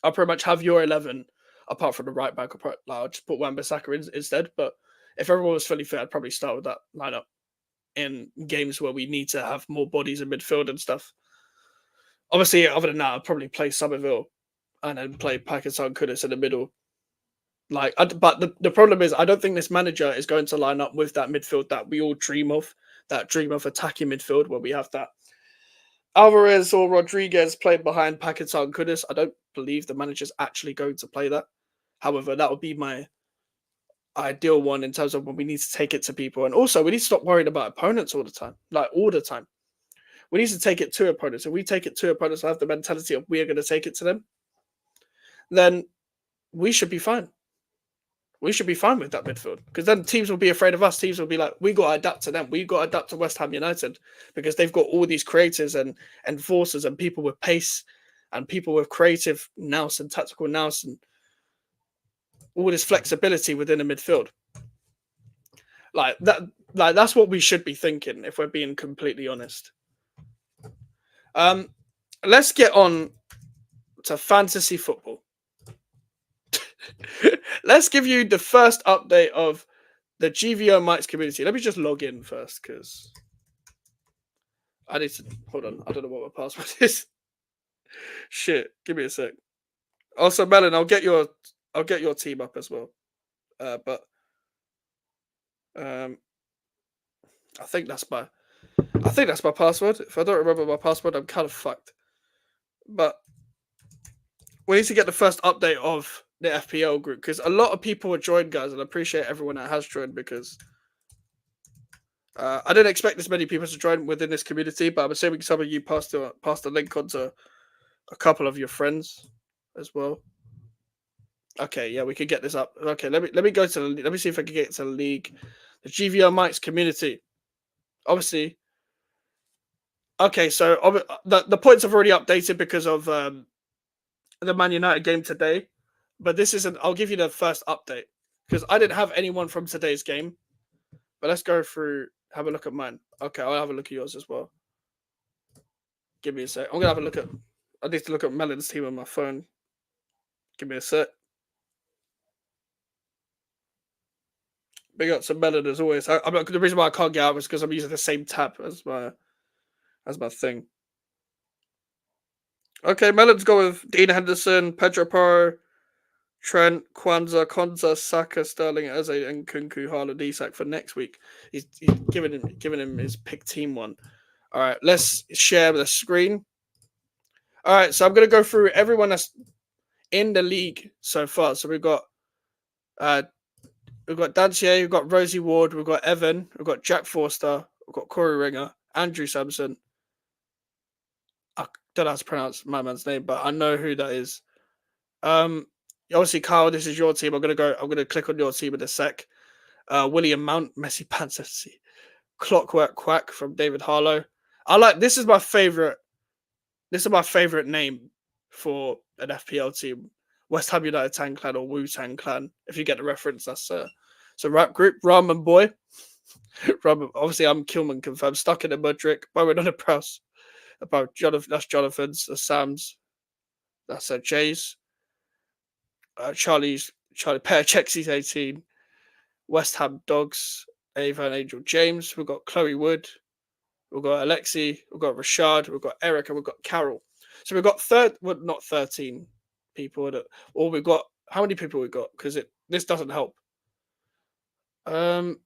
I'll pretty much have your 11 apart from the right back. I'll just put Wan-Bissaka instead. But if everyone was fully fit, I'd probably start with that lineup in games where we need to have more bodies in midfield and stuff. Obviously, other than that, I'd probably play Somerville and then play Paquetá and Kudus in the middle. But the problem is, I don't think this manager is going to line up with that midfield that we all dream of. That dream of attacking midfield where we have that Alvarez or Rodriguez playing behind Paquetá and Kudus. I don't believe the manager's actually going to play that. However, that would be my ideal one in terms of when we need to take it to people. And also, we need to stop worrying about opponents all the time. We need to take it to opponents. If we take it to opponents and have the mentality of we are going to take it to them, then we should be fine. We should be fine with that midfield because then teams will be afraid of us. Teams will be like, we got to adapt to them. We got to adapt to West Ham United because they've got all these creators and enforcers and people with pace and people with creative nous and tactical nous and all this flexibility within the midfield. Like that's what we should be thinking if we're being completely honest. Let's get on to fantasy football. Let's give you the first update of the GVO Mites community. Let me just log in first because I need to hold on. I don't know what my password is. Shit, give me a sec. Also, Melon, I'll get your team up as well. But I think that's my password. If I don't remember my password, I'm kind of fucked. But we need to get the first update of the FPL group because a lot of people have joined, guys, and I appreciate everyone that has joined because I didn't expect this many people to join within this community, but I'm assuming some of you passed the link on to a couple of your friends as well. Okay, yeah, we could get this up. Okay, let me go to let me see if I can get to the league, the GVO Mites community. Obviously, Okay, so the points have already updated because of the Man United game today, but this isn't. I'll give you the first update because I didn't have anyone from today's game. But let's go through. Have a look at mine. Okay, I'll have a look at yours as well. Give me a sec. I'm gonna have a look at. I need to look at Melon's team on my phone. Give me a sec. Big up to Melon as always. The reason why I can't get out is because I'm using the same tab as my thing. Okay, Melon's go with Dean Henderson, Pedro Porro, Trent, Kwanzaa, Konza, Saka, Sterling, Eze, and Kunku, Haaland, Isak for next week. He's giving him his pick team one. All right, let's share the screen. All right, so I'm gonna go through everyone that's in the league so far. So uh we've got Dancier, we've got Rosie Ward, we've got Evan, we've got Jack Forster, we've got Corey Ringer, Andrew Sampson. I don't know how to pronounce my man's name, but I know who that is. Obviously, Kyle, this is your team. I'm gonna click on your team in a sec. William Mount, Messi Panzer, Clockwork Quack from David Harlow. I like this is my favorite. This is my favorite name for an FPL team. West Ham United Tang Clan or Wu Tang Clan. If you get the reference, that's it's a rap group. Ramen Boy. Ramen, obviously, I'm Kilman confirmed. Stuck in a Mudrick. Bowen on a Prowse. About Jonathan. That's Jonathan's. That's Sam's. That's Jay's. Charlie Pear Chexi's 18. West Ham Dogs. Ava and Angel James. We've got Chloe Wood. We've got Alexi. We've got Rashad. We've got Eric. And we've got Carol. So we've got not 13 people. Or we've got, how many people we got? Because this doesn't help. I'm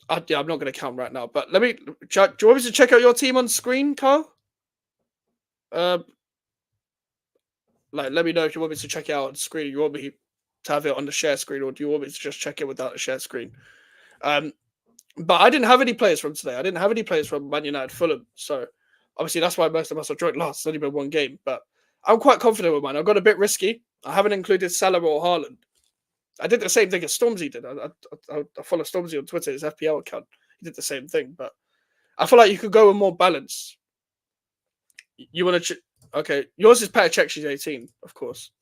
not going to count right now. But do you want me to check out your team on screen, Carl? Let me know if you want me to check it out on screen. You want me to have it on the share screen, or do you want me to just check it without the share screen? But I didn't have any players from today. I didn't have any players from Man United Fulham. So obviously that's why most of us have joined last. It's only been one game. But I'm quite confident with mine. I've got a bit risky. I haven't included Salah or Haaland. I did the same thing as Stormzy did. I follow Stormzy on Twitter, his FPL account. He did the same thing. But I feel like you could go with more balance. You want to... Okay, yours is Petr Cech's 18, of course.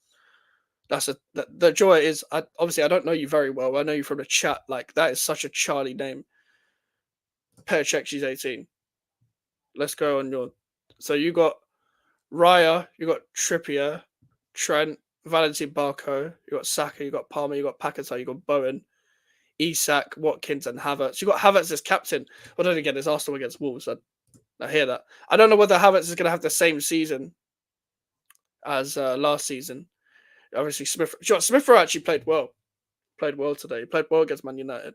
The joy is... obviously, I don't know you very well. I know you from the chat. Like, that is such a Charlie name. Petr Cech's 18. Let's go on your... So you got Raya, you got Trippier, Trent, Valentin Barco, you got Saka, you got Palmer, you got Paquetá, you got Bowen, Isak, Watkins, and Havertz. You got Havertz as captain. Well, then again, it's Arsenal against Wolves. I hear that. I don't know whether Havertz is going to have the same season as last season. Obviously, Smith actually played well. Played well today. He played well against Man United.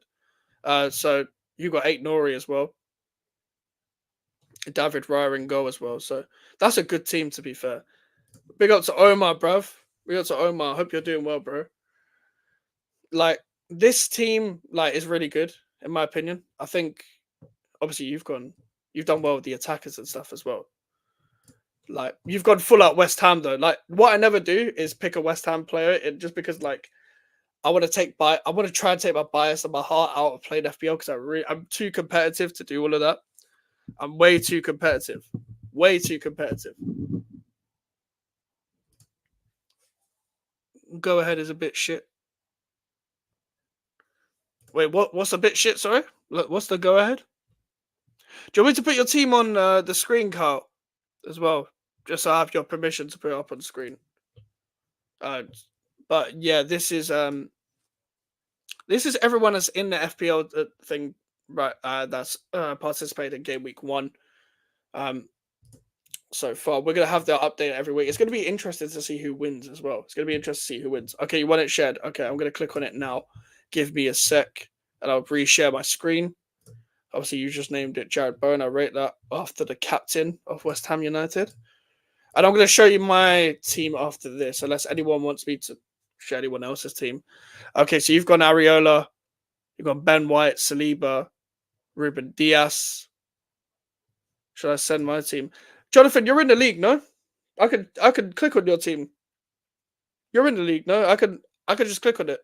So you got 8 Nori as well. David Raya in goal as well. So that's a good team, to be fair. Big up to Omar, bruv. Big up to Omar. Hope you're doing well, bro. Like, this team, is really good, in my opinion. I think, obviously, you've done well with the attackers and stuff as well. Like, you've gone full out West Ham, though. Like, what I never do is pick a West Ham player, just because, I want to try and take my bias and my heart out of playing FPL because I'm too competitive to do all of that. I'm way too competitive. Way too competitive. Go ahead is a bit shit. Wait, what's a bit shit? Sorry? What's the go ahead? Do you want me to put your team on the screen, Carl, as well? Just so I have your permission to put it up on the screen. But yeah, this is everyone that's in the FPL thing, right? That's participated in game week 1. So far, we're gonna have that update every week. It's gonna be interesting to see who wins as well. It's gonna be interesting to see who wins. Okay, you want it shared? Okay, I'm gonna click on it now. Give me a sec, and I'll reshare my screen. Obviously, you just named it Jared Bowen. I rate that after the captain of West Ham United. And I'm going to show you my team after this, unless anyone wants me to share anyone else's team. Okay, so you've got Areola, you've got Ben White, Saliba, Ruben Diaz. Should I send my team? Jonathan, you're in the league, no? I could click on your team. You're in the league, no? I could just click on it.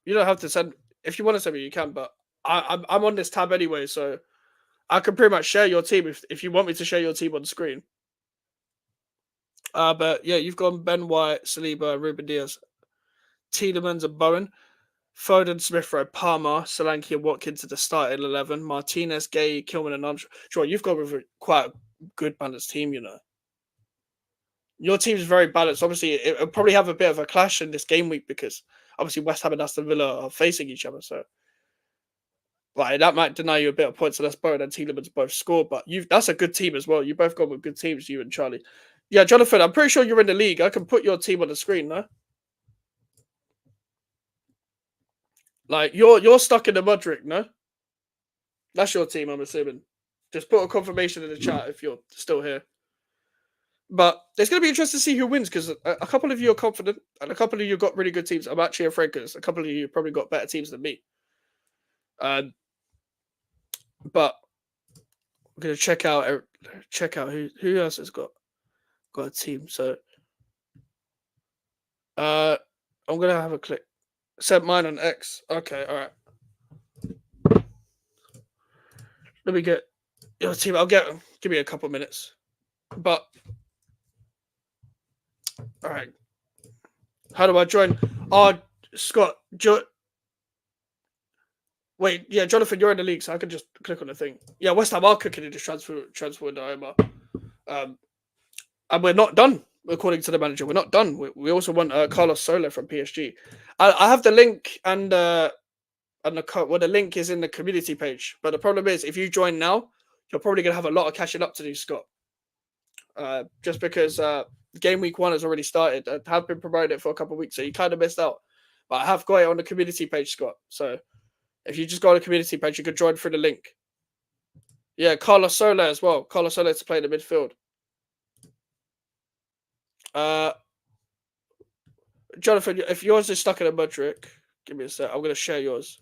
You don't have to send. If you want to send me, you can. But I'm on this tab anyway, so I can pretty much share your team if you want me to share your team on the screen. But yeah, you've gone Ben White, Saliba, Ruben Diaz, Tielemans, and Bowen. Foden, Smith Rowe, Palmer, Solanke, and Watkins at the starting 11. Martinez, Gay, Kilman, and Armstrong. Sure, you've got with quite a good balanced team, you know. Your team's very balanced. Obviously, it'll probably have a bit of a clash in this game week because obviously West Ham and Aston Villa are facing each other. So, like, that might deny you a bit of points unless Bowen and Tielemans both score. But that's a good team as well. You both got with good teams, you and Charlie. Yeah, Jonathan, I'm pretty sure you're in the league. I can put your team on the screen, no? Like you're stuck in the Mudrick, no? That's your team, I'm assuming. Just put a confirmation in the chat if you're still here. But it's going to be interesting to see who wins because a couple of you are confident and a couple of you got really good teams. I'm actually afraid because a couple of you probably got better teams than me. But we're going to check out who else has got a team. So I'm going to have a click. Sent mine on X. Okay, all right. Let me get your team. Give me a couple minutes. But all right. How do I join? Oh, Scott. Wait, yeah, Jonathan, you're in the league, so I can just click on the thing. Yeah, West Ham are cooking in the transfer window, Omar. And we're not done, according to the manager. We're not done. We also want Carlos Soler from PSG. I have the link and the link is in the community page. But the problem is, if you join now, you're probably gonna have a lot of cashing up to do, Scott. Just because game week 1 has already started. I have been promoting it for a couple of weeks, so you kind of missed out. But I have got it on the community page, Scott. So if you just go on the community page, you could join through the link. Yeah, Carlos Soler as well. Carlos Soler to play in the midfield. Jonathan, if yours is stuck in a Mudrick, give me a sec. I'm going to share yours.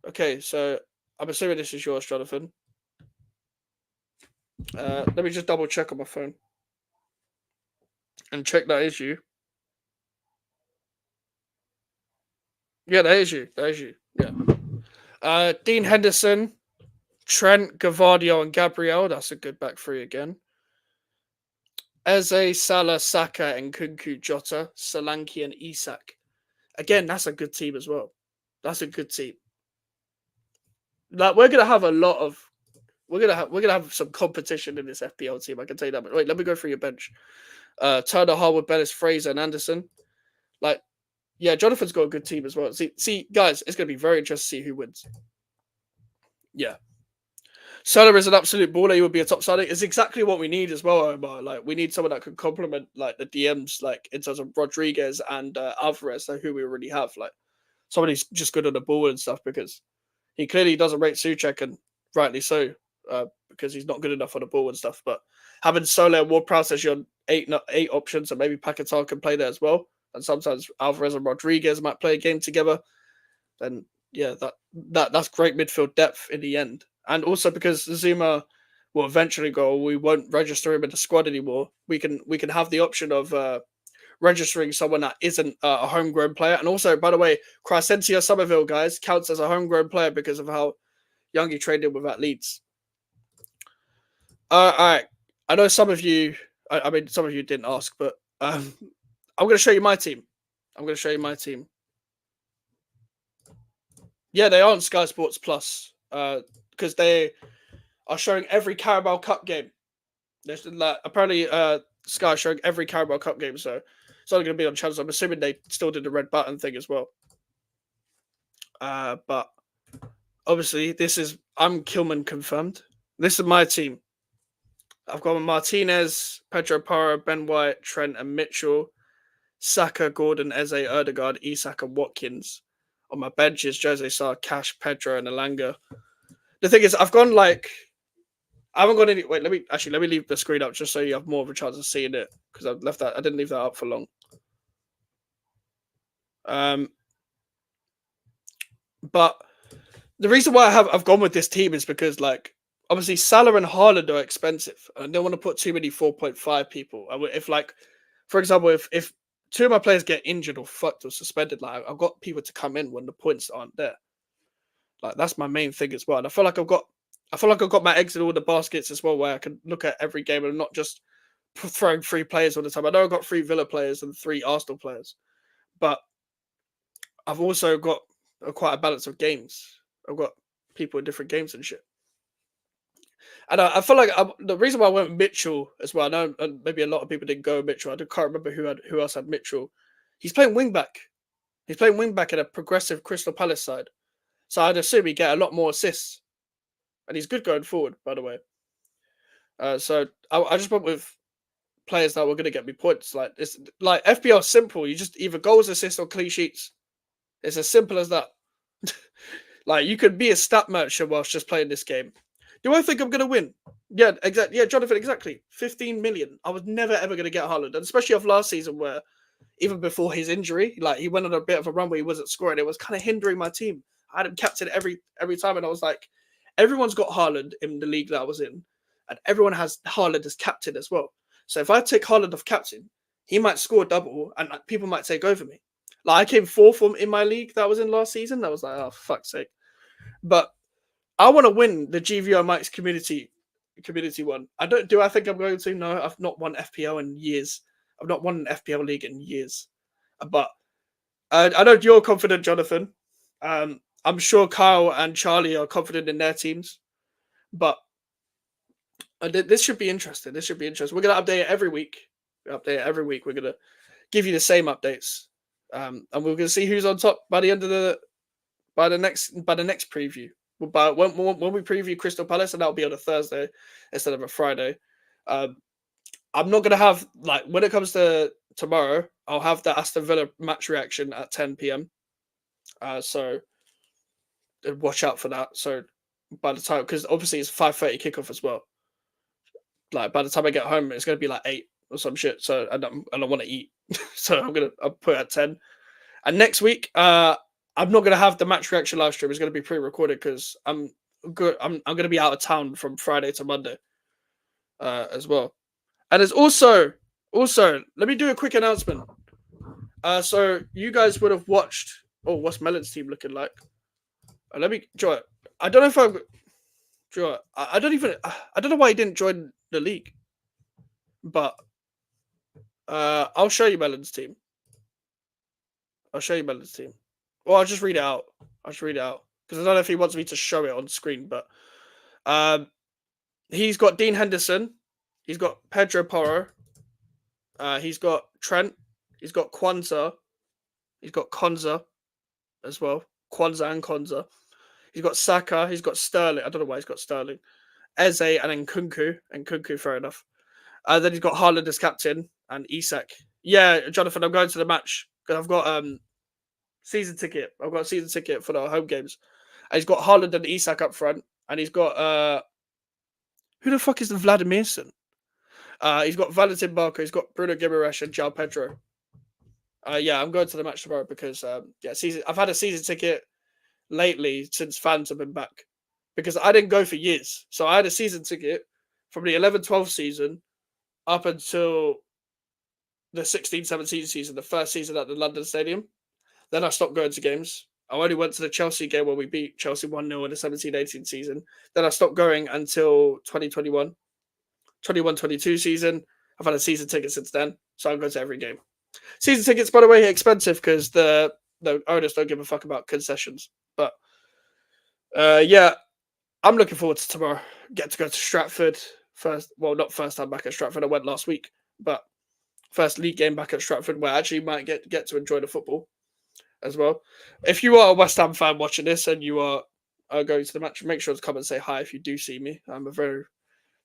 Okay, so I'm assuming this is yours, Jonathan. Let me just double check on my phone and check that is you. Yeah, that is you. That is you. Yeah. Dean Henderson, Trent, Gavardio, and Gabriel. That's a good back three again. Eze, Salah, Saka, and Kunku, Jota, Solanke, and Isak. Again, that's a good team as well. That's a good team. Like we're gonna have some competition in this FPL team. I can tell you that. But wait, let me go through your bench. Turner, Harwood, Bellis, Fraser, and Anderson. Like, yeah, Jonathan's got a good team as well. See, guys, it's gonna be very interesting to see who wins. Yeah. Salah is an absolute baller. He would be a top signing. It's exactly what we need as well, Omar. Like, we need someone that can complement like the DMs, like in terms of Rodriguez and Alvarez, so who we already have. Like, somebody's just good on the ball and stuff because he clearly doesn't rate Souček, and rightly so, because he's not good enough on the ball and stuff. But having Soler and Ward-Prowse as your eight options, and maybe Paquetá can play there as well, and sometimes Alvarez and Rodriguez might play a game together, then yeah, that's great midfield depth in the end. And also because Zuma will eventually go, we won't register him in the squad anymore. We can have the option of registering someone that isn't a homegrown player. And also, by the way, Crescencio Somerville, guys, counts as a homegrown player because of how young he trained in with at Leeds. All right. I know some of you, I mean, some of you didn't ask, but I'm going to show you my team. Yeah, they are on Sky Sports Plus because they are showing every Carabao Cup game. There's like apparently Sky showing every Carabao Cup game, so it's only going to be on channels. I'm assuming they still did the red button thing as well. But obviously, I'm Kilman confirmed. This is my team. I've got Martinez, Pedro Porro, Ben White, Trent, and Mitchell, Saka, Gordon, Eze, Erdegaard, Isak, and Watkins. On my bench is Jose Sarr, Cash, Pedro, and Alanga. The thing is, I've gone like I haven't got any. Wait, let me leave the screen up just so you have more of a chance of seeing it because I didn't leave that up for long. But the reason why I've gone with this team is because like obviously Salah and Haaland are expensive, and I don't want to put too many 4.5 people. If like, for example, if two of my players get injured or fucked or suspended, like I've got people to come in when the points aren't there. Like that's my main thing as well. And I feel like I've got my eggs in all the baskets as well, where I can look at every game and not just throwing 3 players all the time. I know I've got 3 Villa players and 3 Arsenal players, but I've also got quite a balance of games. I've got people in different games and shit. And I feel like the reason why I went with Mitchell as well. I know maybe a lot of people didn't go with Mitchell. I can't remember who else had Mitchell. He's playing wing back. He's playing wing back in a progressive Crystal Palace side. So I'd assume he get a lot more assists, and he's good going forward, by the way. So I just went with players that were going to get me points. Like it's like FPL is simple. You just either goals, assists, or clean sheets. It's as simple as that. Like you could be a stat merchant whilst just playing this game. Do I think I'm gonna win? Yeah, exactly. Yeah, Jonathan, exactly. 15 million. I was never ever gonna get Haaland, and especially off last season where even before his injury, like he went on a bit of a run where he wasn't scoring. It was kind of hindering my team. I had him captain every time, and I was like, everyone's got Haaland in the league that I was in, and everyone has Haaland as captain as well. So if I take Haaland off captain, he might score double, and people might take over me. Like I came fourth in my league that I was in last season. I was like, oh fuck's sake. But I want to win the GVO Mike's community one. Do I think I'm going to? No, I've not won FPL in years. I've not won an FPL league in years. But I know you're confident, Jonathan. I'm sure Kyle and Charlie are confident in their teams. But this should be interesting. This should be interesting. We're going to update it every week. We're going to give you the same updates. And we're going to see who's on top by the end of the next preview. But when we preview Crystal Palace, and that'll be on a Thursday instead of a Friday. I'm not gonna have like when it comes to tomorrow. I'll have the Aston Villa match reaction at 10 p.m. So watch out for that. So by the time, because obviously it's 5:30 kickoff as well. Like by the time I get home, it's gonna be like 8 or some shit. So I don't want to eat, so I'll put it at 10. And next week, I'm not gonna have the match reaction live stream. It's gonna be pre-recorded because I'm gonna be out of town from Friday to Monday, as well. And there's also let me do a quick announcement. So you guys would have watched. Oh, what's Melon's team looking like? Let me join. I don't know if I'm. Join. I don't know why he didn't join the league, but I'll show you Melon's team. Well, I'll just read it out. Because I don't know if he wants me to show it on screen, but he's got Dean Henderson, he's got Pedro Porro, he's got Trent, he's got Kwanzaa, he's got Konza as well. Kwanzaa and Konza. He's got Saka, he's got Sterling. I don't know why he's got Sterling. Eze and then Kunku. And Kunku, fair enough. Then he's got Haaland as captain and Isak. Yeah, Jonathan, I'm going to the match because I've got season ticket. I've got a season ticket for the home games. And he's got Haaland and Isak up front. And he's got who the fuck is the Vladimirson? He's got Valentin Barker, he's got Bruno Guimaraes and João Pedro. Yeah, I'm going to the match tomorrow because I've had a season ticket lately since fans have been back. Because I didn't go for years. So I had a season ticket from the 11-12 season up until the 16-17 season, the first season at the London Stadium. Then I stopped going to games. I only went to the Chelsea game where we beat Chelsea 1-0 in the 17-18 season. Then I stopped going until 2021. 21-22 season. I've had a season ticket since then, so I go to every game. Season tickets, by the way, are expensive because the owners don't give a fuck about concessions. But yeah, I'm looking forward to tomorrow. Get to go to Stratford first. Well, not first time back at Stratford. I went last week, but first league game back at Stratford where I actually might get to enjoy the football as well. If you are a West Ham fan watching this and you are going to the match, make sure to come and say hi if you do see me. I'm a very,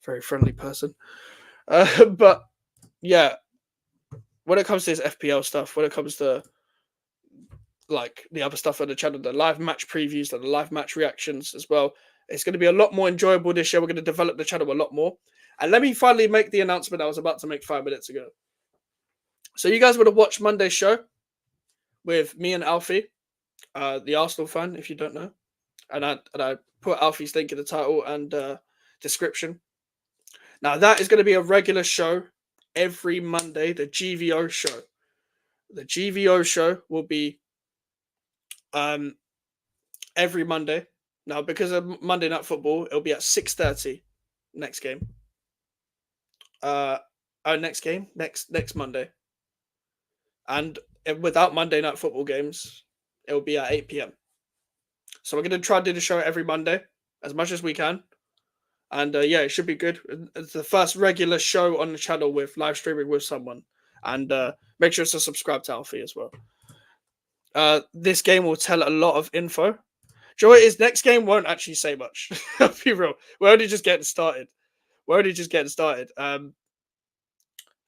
very friendly person. But yeah, when it comes to this FPL stuff, when it comes to like the other stuff on the channel, the live match previews and the live match reactions as well, it's going to be a lot more enjoyable this year. We're going to develop the channel a lot more. And let me finally make the announcement I was about to make 5 minutes ago. So you guys would have watched Monday's show with me and Alfie, the Arsenal fan, if you don't know. And I put Alfie's link in the title and description. Now that is going to be a regular show every Monday, the GVO show. The GVO show will be every Monday. Now, because of Monday Night Football, it'll be at 6:30 next game. Next game, next Monday. And without Monday Night Football games, it'll be at 8 p.m. So we're going to try to do the show every Monday as much as we can. And yeah, it should be good. It's the first regular show on the channel with live streaming with someone. And make sure to subscribe to Alfie as well. This game will tell a lot of info. Do you know what it is? Next game won't actually say much. I'll be real. We're only just getting started.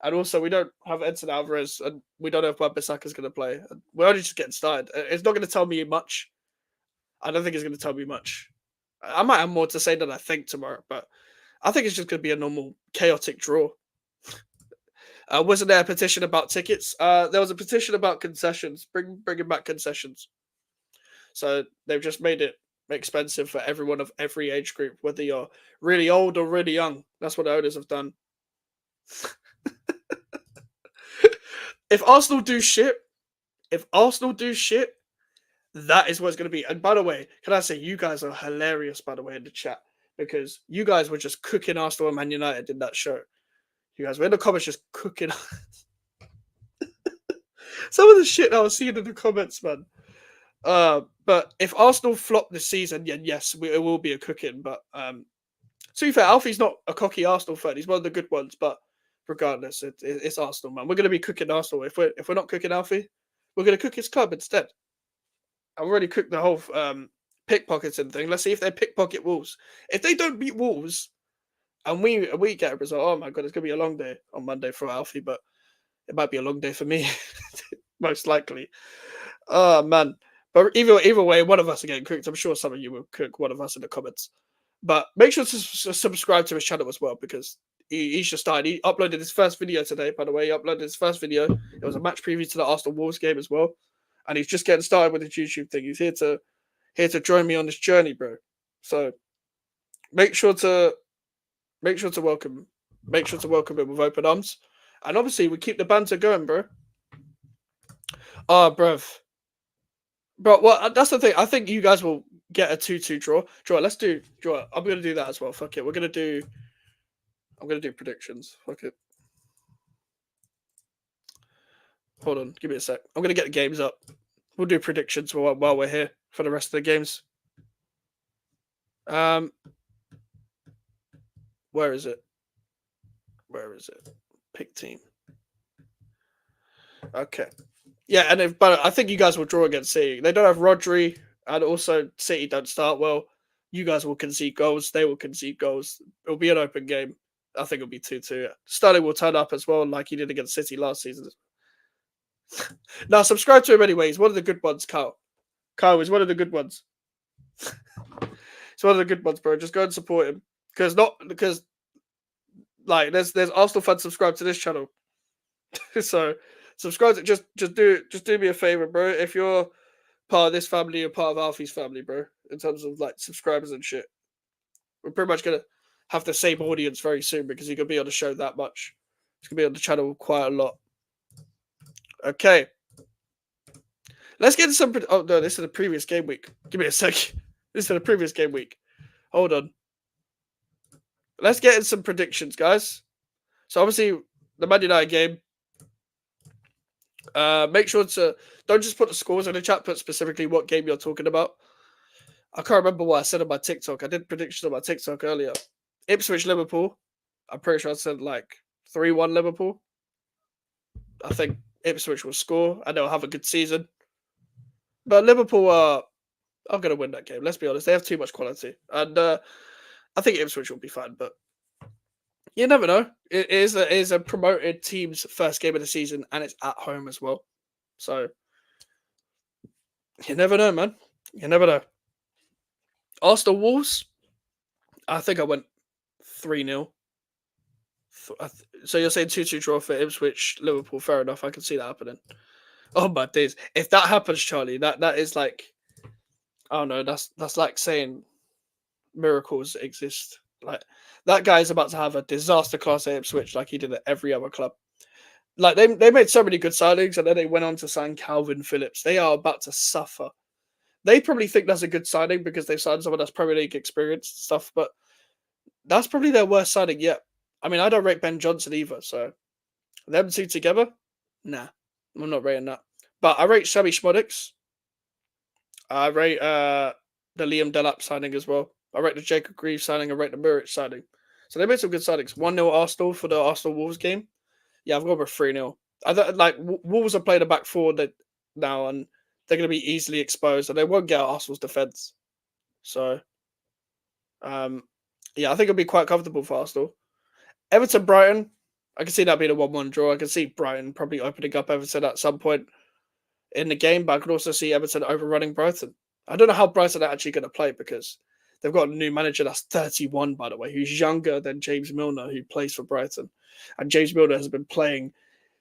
And also, we don't have Edson Alvarez, and we don't know if Wan-Bissaka's going to play. We're only just getting started. It's not going to tell me much. I don't think it's going to tell me much. I might have more to say than I think tomorrow, but I think it's just going to be a normal chaotic draw. Wasn't there a petition about tickets? There was a petition about concessions, bringing back concessions. So they've just made it expensive for everyone of every age group, whether you're really old or really young. That's what the owners have done. If Arsenal do shit, that is what it's going to be. And by the way, can I say, you guys are hilarious, by the way, in the chat, because you guys were just cooking Arsenal and Man United in that show. You guys were in the comments just cooking. Some of the shit I was seeing in the comments, man. But if Arsenal flop this season, then yes, it will be a cooking. But to be fair, Alfie's not a cocky Arsenal fan. He's one of the good ones. But regardless, it's Arsenal, man. We're going to be cooking Arsenal. If we're not cooking Alfie, we're going to cook his club instead. I've already cooked the whole pickpocketing thing. Let's see if they pickpocket Wolves. If they don't beat Wolves, and we get a result, oh my god, it's going to be a long day on Monday for Alfie, but it might be a long day for me, most likely. Oh man. But either way, one of us are getting cooked. I'm sure some of you will cook one of us in the comments. But make sure to subscribe to his channel as well, because he's just started. He uploaded his first video today, by the way. He uploaded his first video. It was a match preview to the Arsenal Wolves game as well. And he's just getting started with his YouTube thing. He's here to join me on this journey, bro. So make sure to welcome him with open arms. And obviously we keep the banter going, bro. Oh, bruv. Bro, well, that's the thing. I think you guys will get a 2-2 draw. Let's do draw. I'm gonna do that as well. Fuck it. I'm gonna do predictions. Fuck it. Hold on, give me a sec. I'm gonna get the games up. We'll do predictions while we're here for the rest of the games. Where is it? Pick team. Okay. Yeah, but I think you guys will draw against City. They don't have Rodri, and also City don't start well. You guys will concede goals. They will concede goals. It'll be an open game. I think it'll be 2-2. Sterling will turn up as well, like he did against City last season. Now, subscribe to him anyway. He's one of the good ones, Kyle. Kyle is one of the good ones. He's one of the good ones, bro. Just go and support him. Because like there's Arsenal fans subscribe to this channel. So subscribe to just do me a favor, bro. If you're part of this family, you're part of Alfie's family, bro. In terms of like subscribers and shit. We're pretty much gonna have the same audience very soon because he can be on the show that much. He's gonna be on the channel quite a lot. Okay. Let's get into some. Oh no, this is the previous game week. Give me a sec. This is the previous game week. Hold on. Let's get in some predictions, guys. So obviously the Man United game. Make sure to don't just put the scores in the chat. Put specifically what game you're talking about. I can't remember what I said on my TikTok. I did predictions on my TikTok earlier. Ipswich Liverpool. I'm pretty sure I said like 3-1 Liverpool. I think Ipswich will score and they'll have a good season. But Liverpool are going to win that game. Let's be honest. They have too much quality. And I think Ipswich will be fine. But you never know. It is a promoted team's first game of the season and it's at home as well. So you never know, man. You never know. Arsenal Wolves. I think I went 3-0. So you're saying 2-2 draw for Ipswich, Liverpool. Fair enough. I can see that happening. Oh my days! If that happens, Charlie, that is like, I don't know. That's like saying miracles exist. Like that guy's about to have a disaster class at Ipswich, like he did at every other club. Like they made so many good signings, and then they went on to sign Calvin Phillips. They are about to suffer. They probably think that's a good signing because they've signed someone that's Premier League experienced and stuff, but that's probably their worst signing yet. I mean, I don't rate Ben Johnson either, so them two together, nah, I'm not rating that. But I rate Sammy Schmodix. I rate the Liam Delap signing as well. I rate the Jacob Greaves signing. I rate the Muric signing. So they made some good signings. 1-0 Arsenal for the Arsenal Wolves game. Yeah, I've gone with 3-0. I like Wolves are playing a back forward now, and they're going to be easily exposed, and they won't get out Arsenal's defense. So, yeah, I think it'll be quite comfortable for Arsenal. Everton Brighton, I can see that being a 1-1 draw. I can see Brighton probably opening up Everton at some point in the game, but I could also see Everton overrunning Brighton. I don't know how Brighton are actually going to play because they've got a new manager that's 31, by the way, who's younger than James Milner, who plays for Brighton. And James Milner has been playing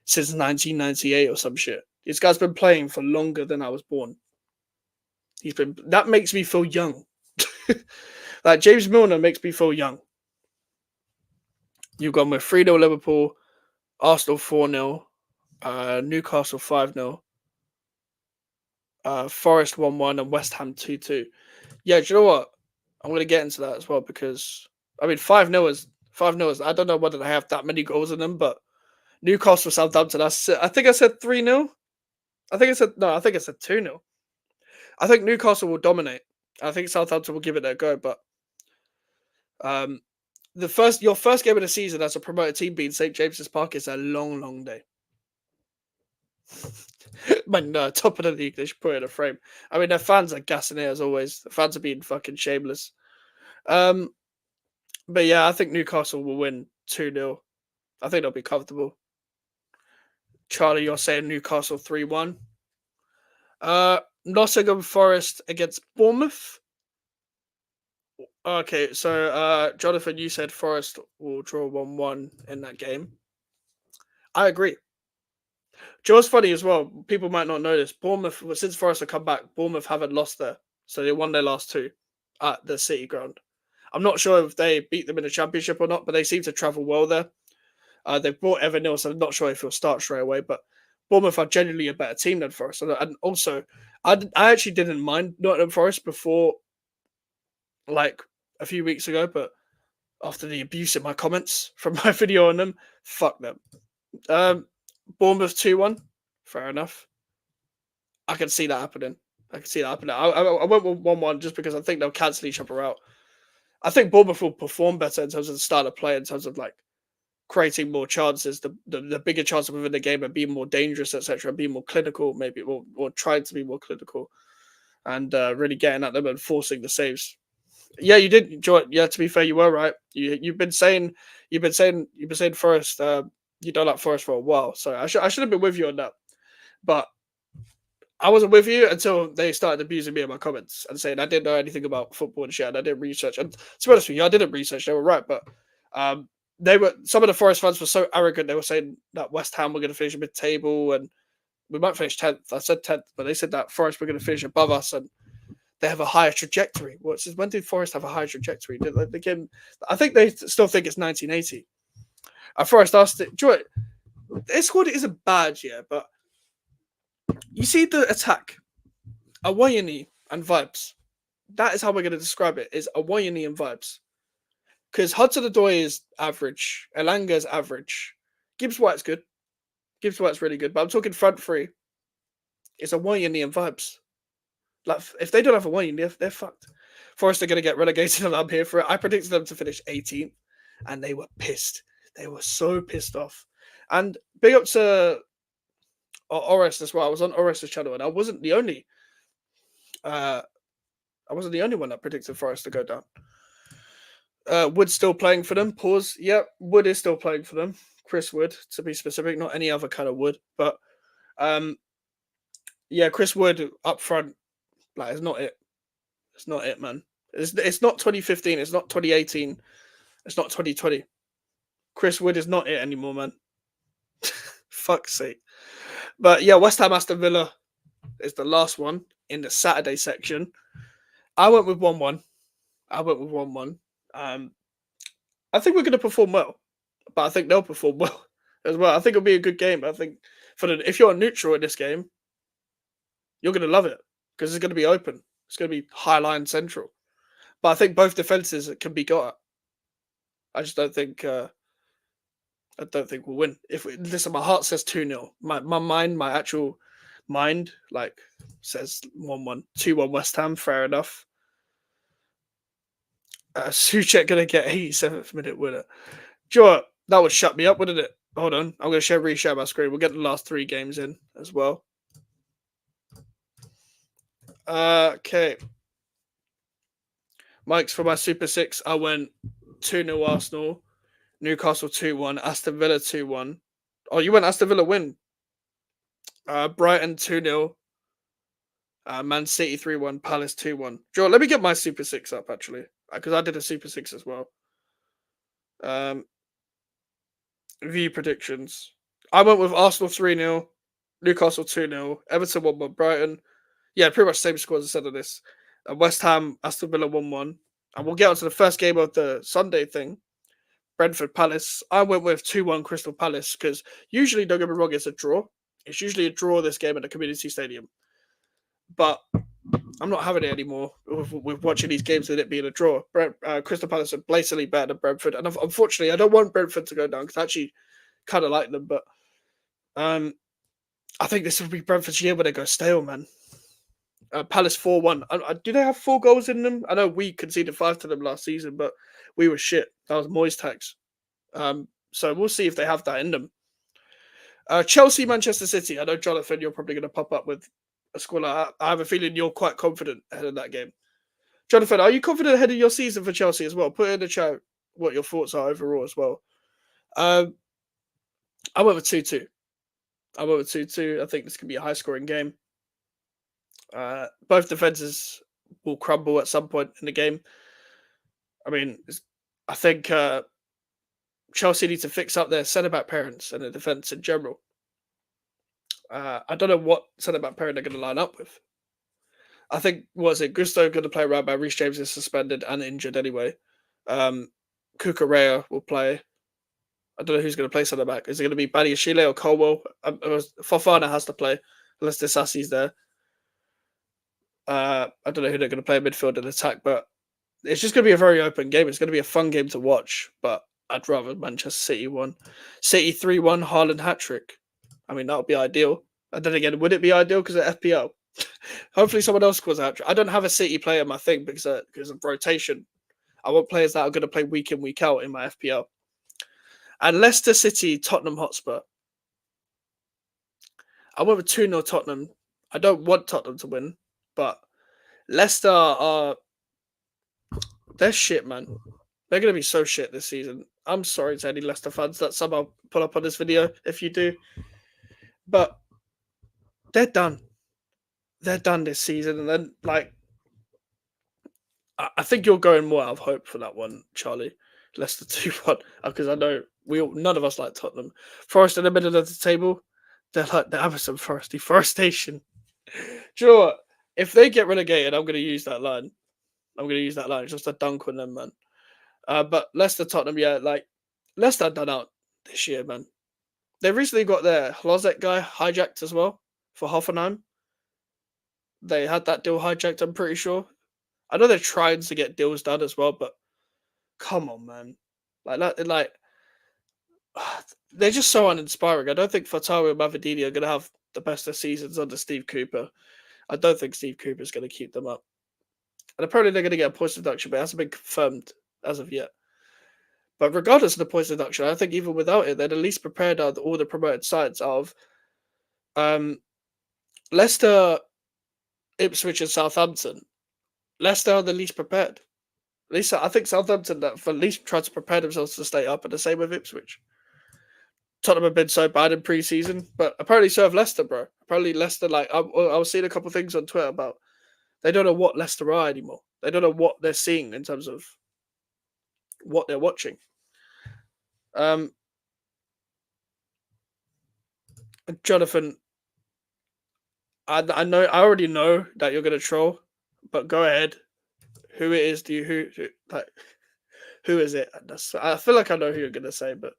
since 1998 or some shit. This guy's been playing for longer than I was born. That makes me feel young. Like James Milner makes me feel young. You've gone with 3-0 Liverpool, Arsenal 4-0, Newcastle 5-0, Forest 1-1, and West Ham 2-2. Yeah, do you know what? I'm going to get into that as well because, I mean, 5-0 is, I don't know whether they have that many goals in them, but Newcastle Southampton, I think I said 3-0. I think I said 2-0. I think Newcastle will dominate. I think Southampton will give it their go, but your first game of the season as a promoted team being St. James's Park is a long, long day. Man, no, top of the league, they should put it in a frame. I mean, their fans are gassing it as always. The fans are being fucking shameless. But yeah, I think Newcastle will win 2-0. I think they'll be comfortable. Charlie, you're saying Newcastle 3-1. Nottingham Forest against Bournemouth. Okay, so Jonathan, you said Forest will draw 1-1 in that game. I agree. Joe's funny as well. People might not know this. Bournemouth, since Forest have come back, Bournemouth haven't lost there. So they won their last two at the City Ground. I'm not sure if they beat them in the Championship or not, but they seem to travel well there. They've brought Evan Neal, so I'm not sure if he'll start straight away, but Bournemouth are genuinely a better team than Forest. And also, I actually didn't mind Nottingham Forest before, like, a few weeks ago, but after the abuse in my comments from my video on them, fuck them. Bournemouth 2-1, fair enough. I can see that happening. I went with 1-1 just because I think they'll cancel each other out. I think Bournemouth will perform better in terms of the style of play, in terms of like creating more chances, the bigger chances within the game, and being more dangerous, etc., being more clinical, maybe, or trying to be more clinical, and really getting at them and forcing the saves. Yeah, you did enjoy it. Yeah, to be fair, you were right. You've been saying Forest. You don't like Forest for a while, so I should have been with you on that, but I wasn't with you until they started abusing me in my comments and saying I didn't know anything about football and shit, and I didn't research. And to be honest with you, I didn't research. They were right, but some of the Forest fans were so arrogant. They were saying that West Ham were going to finish mid-table and we might finish 10th. I said 10th, but they said that Forest were going to finish above us and they have a higher trajectory. When did Forest have a higher trajectory? I think they still think it's 1980. Forest asked it. Joy, their squad isn't bad, yeah, but you see the attack, Awayani and vibes. That is how we're going to describe it. Is Awayani and vibes. Because Hudson-Odoi is average, Elanga is average, Gibbs White's good. Gibbs White's really good, but I'm talking front three. It's Awayani and vibes. Like if they don't have Awayani, they're fucked. Forest are going to get relegated, and I'm here for it. I predicted them to finish 18th, and they were pissed. They were so pissed off. And big up to Oris as well. I was on Oris's channel, and I wasn't the only. I wasn't the only one that predicted Forest to go down. Wood's still playing for them. Pause. Yep, Wood is still playing for them. Chris Wood, to be specific, not any other kind of Wood. But yeah, Chris Wood up front, like, it's not it. It's not it, man. It's not 2015. It's not 2018. It's not 2020. Chris Wood is not it anymore, man. Fuck's sake. But yeah, West Ham Aston Villa is the last one in the Saturday section. I went with 1-1. I think we're going to perform well, but I think they'll perform well as well. I think it'll be a good game. I think if you're a neutral in this game, you're going to love it because it's going to be open. It's going to be high line central. But I think both defenses can be got at. I just don't think. I don't think we'll win. Listen, my heart says 2-0. My mind, my actual mind, like says 1-1, 2-1 West Ham. Fair enough. Souček gonna get 87th minute winner. Sure, that would shut me up, wouldn't it? Hold on, I'm gonna reshare my screen. We'll get the last 3 games in as well. Okay. Mike's for my Super 6. I went 2-0 Arsenal, Newcastle 2-1, Aston Villa 2-1. Oh, you went Aston Villa win. Brighton 2-0. Man City 3-1, Palace 2-1. Joe, let me get my Super 6 up actually, because I did a Super 6 as well. View predictions. I went with Arsenal 3-0, Newcastle 2-0, Everton 1-1, Brighton. Yeah, pretty much same score as I said on this. West Ham, Aston Villa 1-1. And we'll get on to the first game of the Sunday thing. Brentford Palace. I went with 2-1 Crystal Palace because usually, don't get me wrong, it's a draw. It's usually a draw this game at the community stadium. But I'm not having it anymore with watching these games with it being a draw. Crystal Palace are blatantly better than Brentford. And unfortunately, I don't want Brentford to go down because I actually kind of like them. But I think this will be Brentford's year when they go stale, man. Palace 4-1. Do they have 4 goals in them? I know we conceded 5 to them last season, but we were shit. That was Moyes tax. So we'll see if they have that in them. Chelsea, Manchester City. I know, Jonathan, you're probably going to pop up with a score like that. I have a feeling you're quite confident ahead of that game. Jonathan, are you confident ahead of your season for Chelsea as well? Put in the chat what your thoughts are overall as well. I went with 2-2. I think this could be a high-scoring game. Both defenses will crumble at some point in the game. I mean, I think Chelsea need to fix up their centre-back parents and the defence in general. I don't know what centre-back parent they're going to line up with. I think, Gusto going to play right back. Reece James is suspended and injured anyway. Cucurella will play. I don't know who's going to play centre-back. Is it going to be Badiashile or Colwell? Fofana has to play unless Disasi's there. I don't know who they're going to play in midfield and attack, but it's just going to be a very open game. It's going to be a fun game to watch, but I'd rather Manchester City won. City 3-1, Haaland hat-trick. I mean, that would be ideal. And then again, would it be ideal because of FPL? Hopefully someone else scores a hat-trick. I don't have a City player in my thing because of rotation. I want players that are going to play week in, week out in my FPL. And Leicester City, Tottenham Hotspur. I went with 2-0 Tottenham. I don't want Tottenham to win, but Leicester are... They're shit, man. They're going to be so shit this season. I'm sorry to any Leicester fans that somehow put up on this video, if you do. But they're done. They're done this season. And then, I think you're going more out of hope for that one, Charlie. Leicester 2-1. Because I know none of us like Tottenham. Forest in the middle of the table. They're like the Amazon deforestation. Do you know what? If they get relegated, I'm going to use that line. It's just a dunk on them, man. But Leicester, Tottenham, Leicester done out this year, man. They recently got their Hlozek guy hijacked as well for Hoffenheim. They had that deal hijacked, I'm pretty sure. I know they're trying to get deals done as well, but come on, man. They're just so uninspiring. I don't think Fatawi and Mavadini are going to have the best of seasons under Steve Cooper. I don't think Steve Cooper is going to keep them up. And apparently they're going to get a points deduction, but it hasn't been confirmed as of yet. But regardless of the points deduction, I think even without it, they're the least prepared out of all the promoted sides of Leicester, Ipswich, and Southampton. Leicester are the least prepared. At least I think Southampton have at least tried to prepare themselves to stay up, and the same with Ipswich. Tottenham have been so bad in pre-season, but apparently so have Leicester, bro. Apparently Leicester, I was seeing a couple of things on Twitter about they don't know what Leicester are anymore. They don't know what they're seeing in terms of what they're watching. Jonathan, I already know that you're gonna troll, but go ahead. Who it is? Who is it? I feel like I know who you're gonna say, but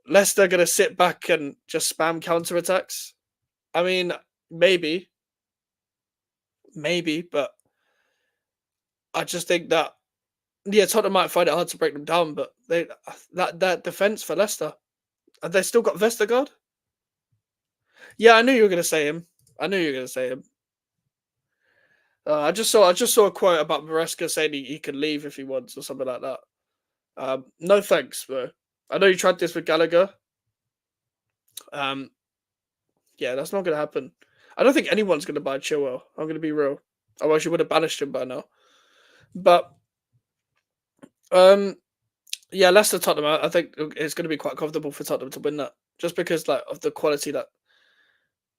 Leicester gonna sit back and just spam counterattacks. I mean, maybe, maybe, but I just think that Tottenham might find it hard to break them down, but that defense for Leicester, have they still got Vestergaard? Yeah, I knew you were going to say him. I knew you were going to say him. I just saw a quote about Maresca saying he could leave if he wants or something like that. No thanks, bro. I know you tried this with Gallagher. Yeah, that's not going to happen. I don't think anyone's going to buy Chilwell. I'm going to be real. Otherwise, you would have banished him by now. But yeah, Leicester Tottenham. I think it's going to be quite comfortable for Tottenham to win that, just because like of the quality that,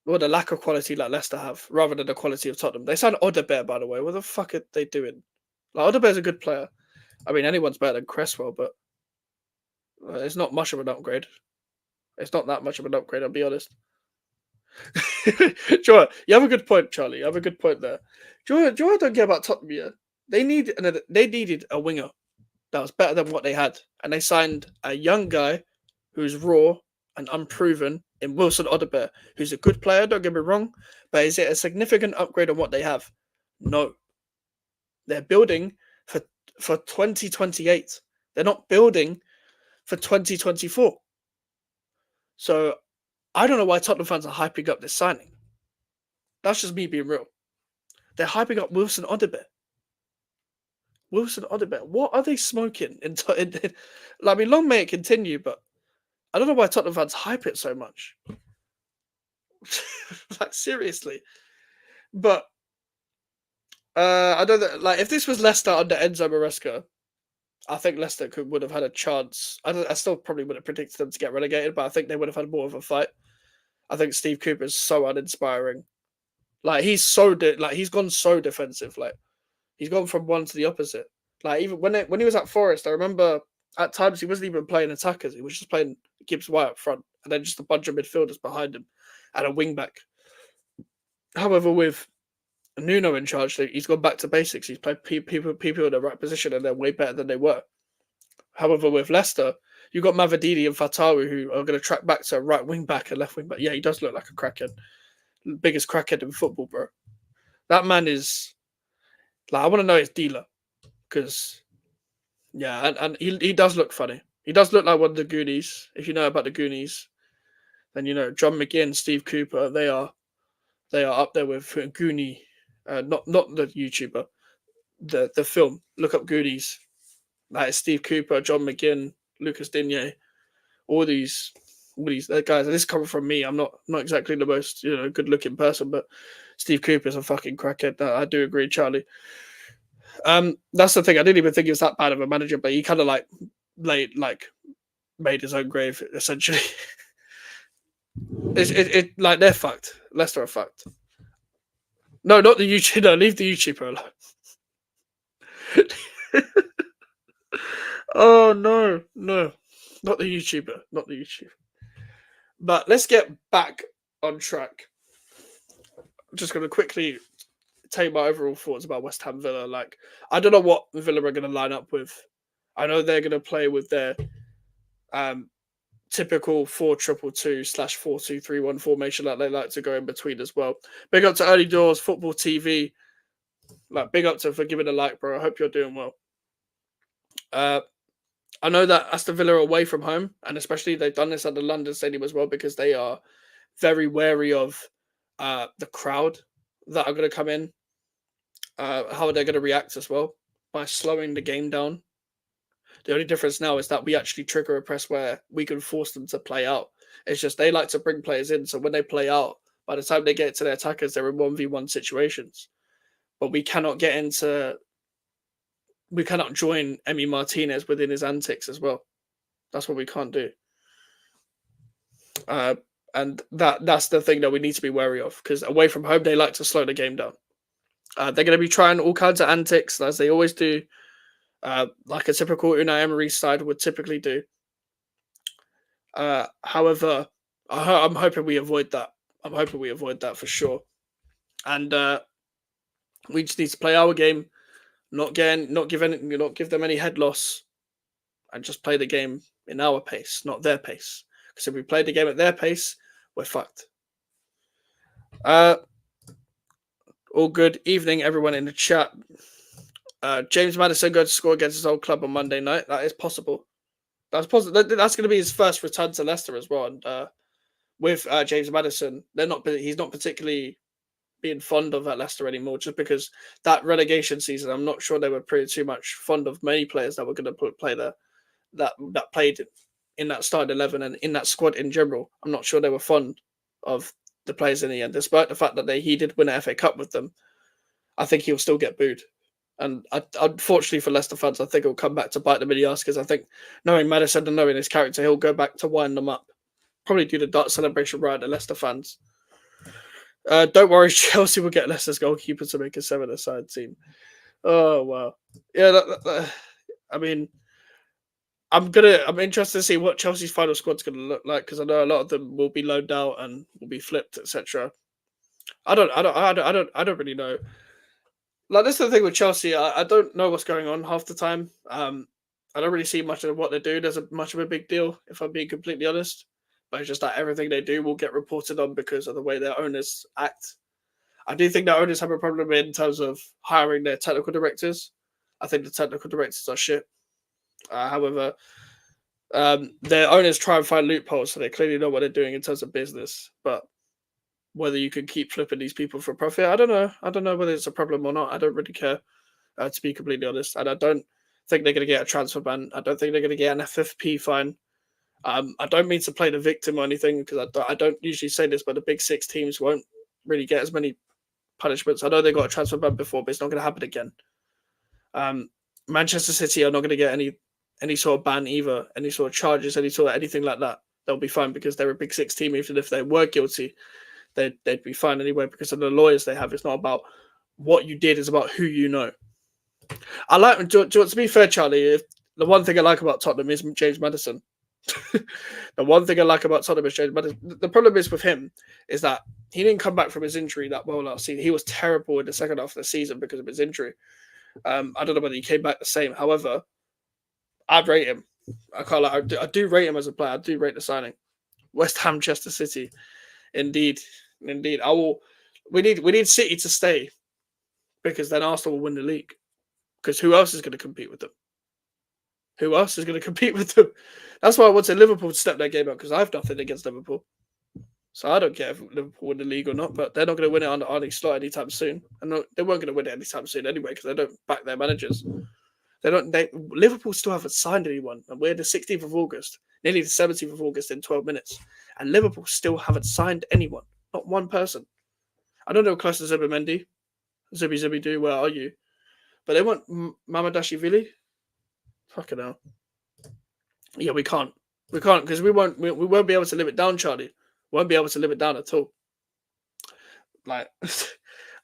well, the lack of quality that Leicester have, rather than the quality of Tottenham. They signed Odebear, by the way. What the fuck are they doing? Like Odebear's a good player. I mean, anyone's better than Cresswell, but it's not much of an upgrade. It's not that much of an upgrade. I'll be honest. Sure, you have a good point, Charlie. You have a good point there. Do you know what I don't get about Tottenham? Yeah, they needed a winger that was better than what they had, and they signed a young guy who's raw and unproven in Wilson Odebear, who's a good player. Don't get me wrong, but is it a significant upgrade on what they have? No. They're building for 2028. They're not building for 2024. So I don't know why Tottenham fans are hyping up this signing. That's just me being real. They're hyping up Wilson Odebear. Wilson Odebear. What are they smoking? I mean, long may it continue, but I don't know why Tottenham fans hype it so much. Like, seriously. But I don't know. Like, if this was Leicester under Enzo Maresca, I think Leicester would have had a chance. I still probably would have predicted them to get relegated, but I think they would have had more of a fight. I think Steve Cooper is so uninspiring. Like, he's gone so defensive. Like, he's gone from one to the opposite. Like, even when he was at Forest, I remember at times he wasn't even playing attackers. He was just playing Gibbs White up front, and then just a bunch of midfielders behind him, and a wing back. However, with Nuno in charge, he's gone back to basics. He's played people in the right position, and they're way better than they were. However, with Leicester, you've got Mavadini and Fatawu who are going to track back to right wing back and left wing back. Yeah, he does look like a crackhead. Biggest crackhead in football, bro. That man is like, I want to know his dealer, because yeah, and he does look funny. He does look like one of the Goonies. If you know about the Goonies, then you know John McGinn, Steve Cooper. They are up there with Goonie. Not the YouTuber, the film. Look up Goonies. That is Steve Cooper, John McGinn, Lucas Digne, all these guys. And this is coming from me. I'm not exactly the most good looking person, but Steve Cooper's a fucking crackhead. I do agree, Charlie. That's the thing. I didn't even think he was that bad of a manager, but he kind of made his own grave essentially. It like they're fucked. Leicester are fucked. No, not the YouTube. No, leave the YouTuber alone. Oh no, not the YouTuber, not the YouTuber. But let's get back on track. I'm just going to quickly tell you my overall thoughts about West Ham Villa. Like, I don't know what Villa are going to line up with. I know they're going to play with their typical 4-2-2/4-2-3-1 formation that they like to go in between as well. Big up to Early Doors Football TV. Like, big up to for giving a like, bro. I hope you're doing well. I know that Aston Villa are away from home, and especially they've done this at the London Stadium as well, because they are very wary of the crowd that are going to come in. How they're going to react as well by slowing the game down. The only difference now is that we actually trigger a press where we can force them to play out. It's just they like to bring players in, so when they play out, by the time they get to their attackers, they're in 1v1 situations. But we cannot join Emi Martinez within his antics as well. That's what we can't do. And that's the thing that we need to be wary of, because away from home, they like to slow the game down. They're going to be trying all kinds of antics, as they always do, like a typical Unai Emery side would typically do. However, I'm hoping we avoid that. I'm hoping we avoid that for sure. And we just need to play our game, not give them any head loss, and just play the game in our pace, not their pace. Because if we play the game at their pace, we're fucked. All good evening, everyone in the chat. James Maddison going to score against his old club on Monday night. That is possible. That's possible. That's going to be his first return to Leicester as well. And with James Maddison, he's not particularly being fond of at Leicester anymore, just because that relegation season, I'm not sure they were pretty too much fond of many players that were going to play there, that played in that starting 11 and in that squad in general. I'm not sure they were fond of the players in the end, despite the fact that he did win an FA Cup with them. I think he'll still get booed. And unfortunately for Leicester fans, I think he'll come back to bite them in the ass, because I think, knowing Maddison and knowing his character, he'll go back to wind them up. Probably do the dart celebration right at Leicester fans. Don't worry, Chelsea will get Leicester's goalkeeper to make a 7-a-side team. Oh, wow. Yeah, I mean, I'm interested to see what Chelsea's final squad's going to look like, because I know a lot of them will be loaned out and will be flipped, etc. I don't really know. Like, this is the thing with Chelsea. I don't know what's going on half the time. I don't really see much of what they do. There's much of a big deal, if I'm being completely honest. But it's just that everything they do will get reported on because of the way their owners act. I do think their owners have a problem in terms of hiring their technical directors. I think the technical directors are shit. However, their owners try and find loopholes, so they clearly know what they're doing in terms of business. But whether you can keep flipping these people for profit, I don't know. I don't know whether it's a problem or not. I don't really care, to be completely honest. And I don't think they're going to get a transfer ban. I don't think they're going to get an FFP fine. I don't mean to play the victim or anything, because I don't usually say this, but the big six teams won't really get as many punishments. I know they got a transfer ban before, but it's not going to happen again. Manchester City are not going to get any sort of ban either, any sort of charges, any sort of anything like that. They'll be fine because they're a big six team. Even if they were guilty, they'd be fine anyway, because of the lawyers they have. It's not about what you did, it's about who you know. I like, to be fair, Charlie, the one thing I like about Tottenham is James Maddison. The one thing I like about Tottenham is James Maddison. The problem is with him is that he didn't come back from his injury that well last season. He was terrible in the second half of the season because of his injury. I don't know whether he came back the same. However, I'd rate him. I do rate him as a player. I do rate the signing. West Ham, Chester City. Indeed. I will. We need City to stay, because then Arsenal will win the league. Because who else is going to compete with them? Who else is going to compete with them? That's why I wanted Liverpool to step their game up, because I have nothing against Liverpool. So I don't care if Liverpool win the league or not, but they're not going to win it under Arne Slot anytime soon. And they weren't going to win it anytime soon anyway, because they don't back their managers. Liverpool still haven't signed anyone, and we're the 16th of August, nearly the 17th of August in 12 minutes, and Liverpool still haven't signed anyone, not one person. I don't know close to Zubimendi. Zubi do, where are you? But they want Mamadashvili. Fucking hell. Yeah, we can't because we won't be able to live it down, Charlie. We won't be able to live it down at all. Like,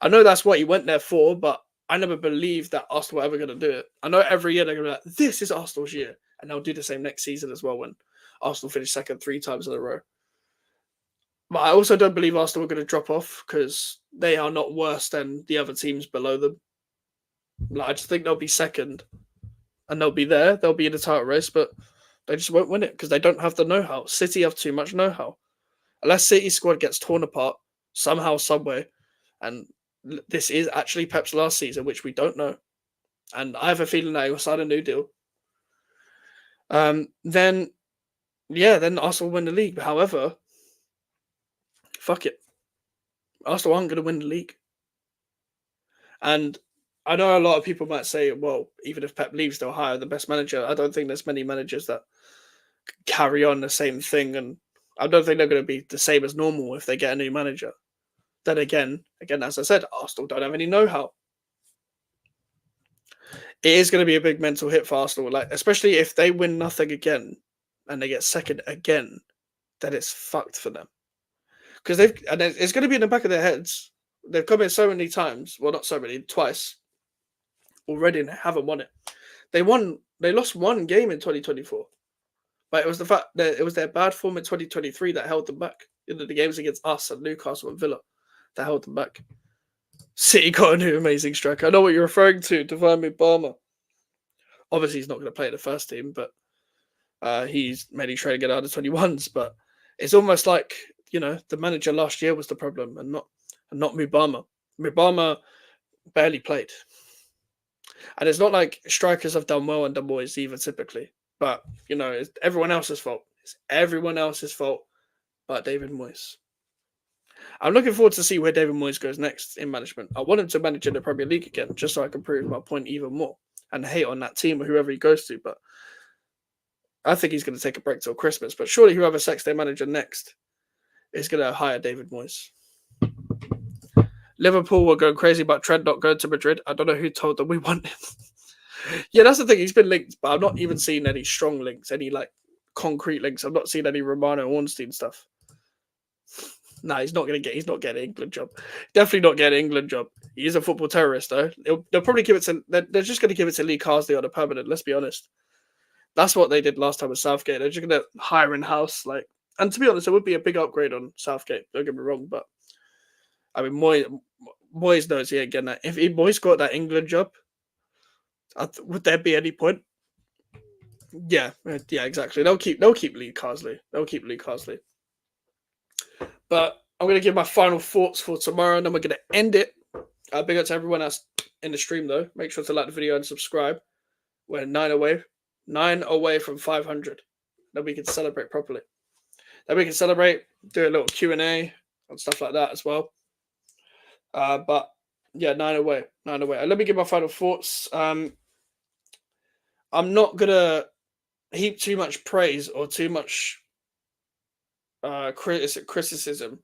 I know that's what he went there for, but I never believed that Arsenal were ever going to do it. I know every year they're going to be like, this is Arsenal's year. And they'll do the same next season as well, when Arsenal finish second 3 times in a row. But I also don't believe Arsenal are going to drop off, because they are not worse than the other teams below them. Like, I just think they'll be second. And they'll be there. They'll be in the title race, but they just won't win it because they don't have the know-how. City have too much know-how. Unless City's squad gets torn apart somehow, someway, and this is actually Pep's last season, which we don't know, and I have a feeling that he'll sign a new deal, then Arsenal win the league. However, fuck it. Arsenal aren't going to win the league. And I know a lot of people might say, well, even if Pep leaves, they'll hire the best manager. I don't think there's many managers that carry on the same thing, and I don't think they're going to be the same as normal if they get a new manager. Then again, as I said, Arsenal don't have any know-how. It is going to be a big mental hit for Arsenal, like, especially if they win nothing again and they get second again, then it's fucked for them. Because it's going to be in the back of their heads. They've come in so many times, well, not so many, twice already, and they haven't won it. They lost one game in 2024. But it was the fact that it was their bad form in 2023 that held them back. The games against us and Newcastle and Villa that held them back. City got a new amazing striker. I know what you're referring to, Divine Mubama. Obviously, he's not going to play in the first team, but he's mainly trying to get out of 21s. But it's almost like, the manager last year was the problem, and not Mubama. Mibama barely played. And it's not like strikers have done well under Moyes either, typically. But, it's everyone else's fault. It's everyone else's fault but David Moyes. I'm looking forward to see where David Moyes goes next in management. I want him to manage in the Premier League again, just so I can prove my point even more and hate on that team or whoever he goes to. But I think he's going to take a break till Christmas. But surely whoever sacks their manager next is going to hire David Moyes. Liverpool were going crazy about Trent not going to Madrid. I don't know who told them we want him. Yeah, that's the thing. He's been linked, but I've not even seen any strong links, any concrete links. I've not seen any Romano Ornstein stuff. Nah, he's not getting an England job. Definitely not getting an England job. He is a football terrorist, though. They'll probably give it to. They're just going to give it to Lee Carsley on a permanent. Let's be honest. That's what they did last time with Southgate. They're just going to hire in house, and to be honest, it would be a big upgrade on Southgate. Don't get me wrong, but I mean, Moyes knows he ain't getting that. If Moyes got that England job, would there be any point? Yeah, exactly. They'll keep Lee Carsley. But I'm going to give my final thoughts for tomorrow, and then we're going to end it. Big up to everyone else in the stream, though. Make sure to like the video and subscribe. We're 9 away from 500. Then we can celebrate properly. Then we can celebrate, do a little Q&A and stuff like that as well. But yeah, 9 away. And let me give my final thoughts. I'm not going to heap too much praise or too much criticism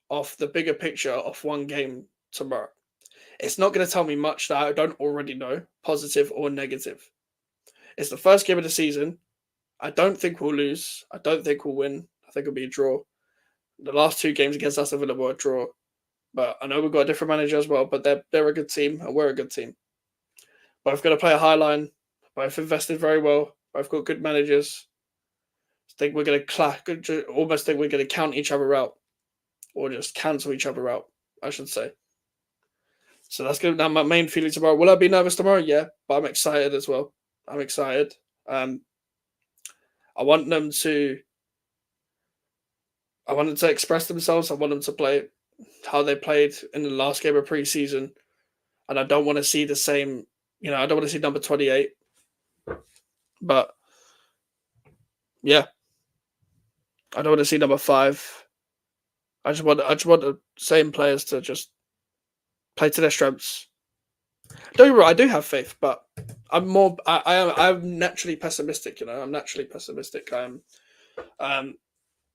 off the bigger picture of one game tomorrow. It's not going to tell me much that I don't already know, positive or negative. It's the first game of the season. I don't think we'll lose. I don't think we'll win. I think it'll be a draw. The last 2 games against Aston Villa were a draw. But I know we've got a different manager as well, but they're a good team and we're a good team. Both got to play a high line. Both invested very well. Both got good managers. I think we're going to almost think we're going to count each other out. Or just cancel each other out, I should say. So that's going to be my main feeling tomorrow. Will I be nervous tomorrow? Yeah, but I'm excited as well. I'm excited. I want them to express themselves. I want them to play how they played in the last game of pre-season. And I don't want to see the same, I don't want to see number 28. But yeah, I don't want to see number 5. I just want the same players to just play to their strengths. Don't get me wrong, I do have faith, but I'm naturally pessimistic. I'm naturally pessimistic. I'm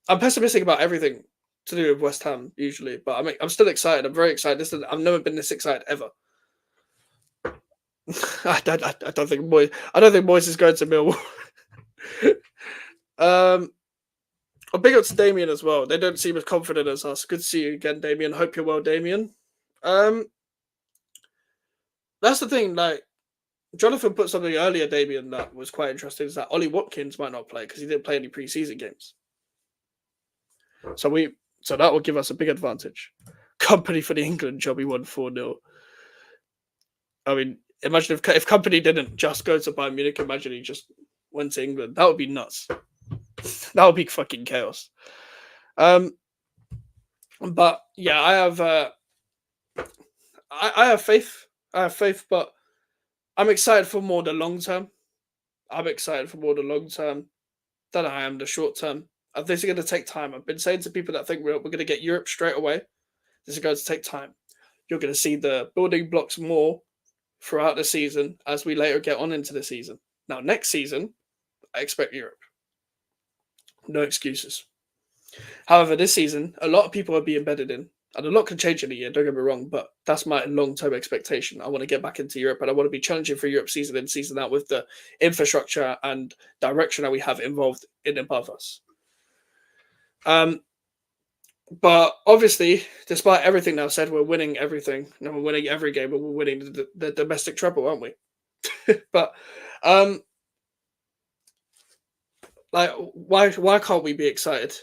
pessimistic about everything to do with West Ham usually, but I'm still excited. I'm very excited. I've never been this excited ever. I don't think Moyes is going to Millwall. A big up to Damien as well. They don't seem as confident as us. Good to see you again, Damien. Hope you're well, Damien. That's the thing. Jonathan put something earlier, Damien, that was quite interesting. Is that Ollie Watkins might not play because he didn't play any pre-season games. So that will give us a big advantage. Company for the England job, he won 4-0. I mean, imagine if Company didn't just go to Bayern Munich. Imagine he just went to England. That would be nuts. That would be fucking chaos. But yeah, I have faith. But I'm excited for more the long term. I'm excited for more the long term than I am the short term. This is going to take time. I've been saying to people that think we're going to get Europe straight away. This is going to take time. You're going to see the building blocks more throughout the season as we later get on into the season. Now, next season, I expect Europe. No excuses. However, this season, a lot of people will be embedded in, and a lot can change in a year, don't get me wrong, but that's my long-term expectation. I want to get back into Europe, and I want to be challenging for Europe season in, season out with the infrastructure and direction that we have involved in above us. But obviously, despite everything now said, we're winning everything. We're winning every game, but we're winning the domestic treble, aren't we? But why can't we be excited?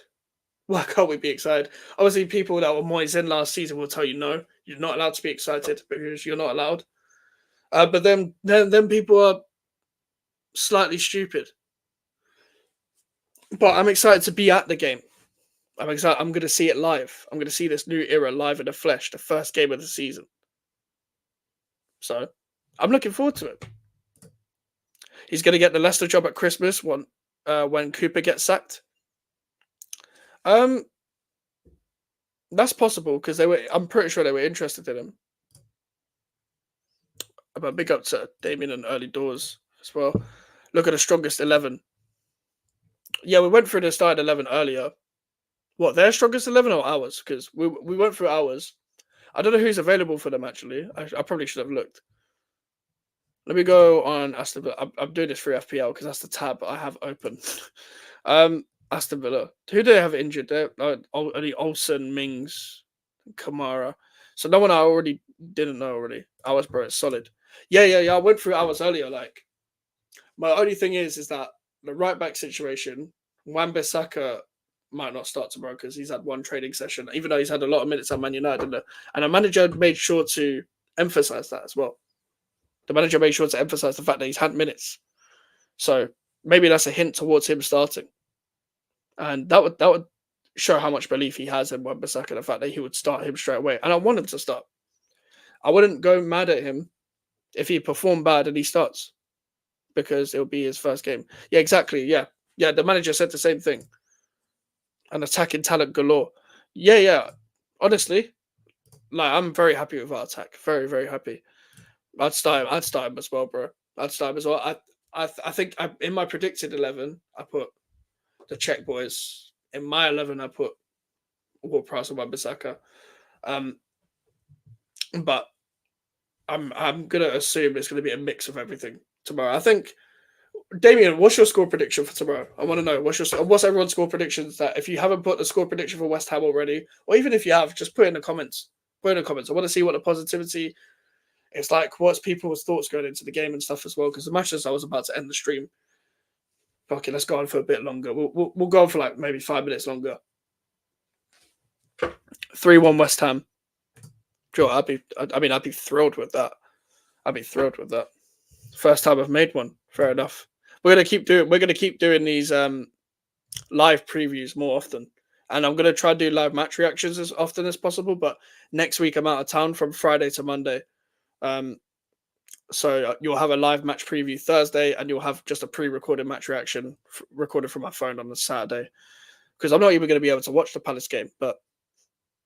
Why can't we be excited? Obviously, people that were Moyes in last season will tell you no, you're not allowed to be excited because you're not allowed. But then people are slightly stupid. But I'm excited to be at the game. I'm excited. I'm going to see it live. I'm going to see this new era live in the flesh, the first game of the season. So I'm looking forward to it. He's going to get the Leicester job at Christmas when Cooper gets sacked. That's possible because they were. I'm pretty sure they were interested in him. But big up to Damien and early doors as well. Look at the strongest 11. Yeah, we went through the starting 11 earlier. What, their strongest 11 or ours? Because we went through ours. I don't know who's available for them actually. I probably should have looked. Let me go on Aston Villa. I'm doing this through FPL because that's the tab I have open. Aston Villa. Who do they have injured? There, only Olsen, Mings, Kamara. So no one I already didn't know already. Ours, bro, it's solid. Yeah. I went through ours earlier. Like, my only thing is that the right back situation, Wan-Bissaka might not start tomorrow because he's had one training session, even though he's had a lot of minutes at Man United. And the manager made sure to emphasize that as well. The manager made sure to emphasize the fact that he's had minutes. So maybe that's a hint towards him starting. And that would show how much belief he has in Wan-Bissaka, the fact that he would start him straight away. And I want him to start. I wouldn't go mad at him if he performed bad and he starts, because it'll be his first game. Yeah, exactly. Yeah. The manager said the same thing. An attacking talent galore. Yeah. Honestly, like, I'm very happy with our attack. Very, very happy. I'd start him as well, bro. I'd start him as well. I think in my predicted 11, I put the Czech boys. In my 11, I put Ward-Prowse and Wan-Bissaka. But I'm gonna assume it's gonna be a mix of everything tomorrow. I think, Damien, what's your score prediction for tomorrow? I want to know what's everyone's score predictions. That if you haven't put the score prediction for West Ham already, or even if you have, just put it in the comments. Put it in the comments. I want to see what the positivity. It's like, what's people's thoughts going into the game and stuff as well. Because the match as I was about to end the stream. Okay, let's go on for a bit longer. We'll go on for like maybe 5 minutes longer. 3-1 West Ham. Sure, I'd be thrilled with that. First time I've made one. Fair enough. We're gonna keep doing these live previews more often. And I'm gonna try to do live match reactions as often as possible. But next week I'm out of town from Friday to Monday. So you'll have a live match preview Thursday, and you'll have just a pre-recorded match reaction recorded from my phone on the Saturday. Because I'm not even going to be able to watch the Palace game, but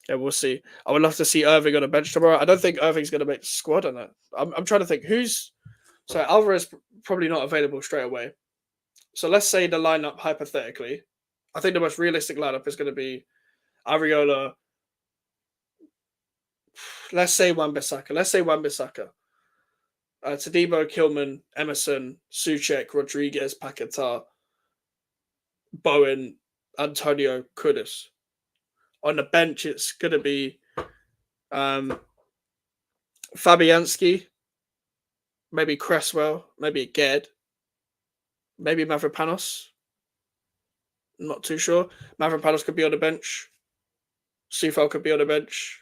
yeah, we'll see. I would love to see Irving on a bench tomorrow. I don't think Irving's going to make the squad on it. I'm trying to think so Alvarez probably not available straight away. So let's say the lineup, hypothetically, I think the most realistic lineup is going to be Areola. Let's say Wan-Bissaka. Tadibo, Kilman, Emerson, Souček, Rodriguez, Paquetá, Bowen, Antonio, Kudus. On the bench, it's going to be Fabianski, maybe Cresswell, maybe Ged, maybe Mavropanos. I'm not too sure. Mavropanos could be on the bench. Sufal could be on the bench.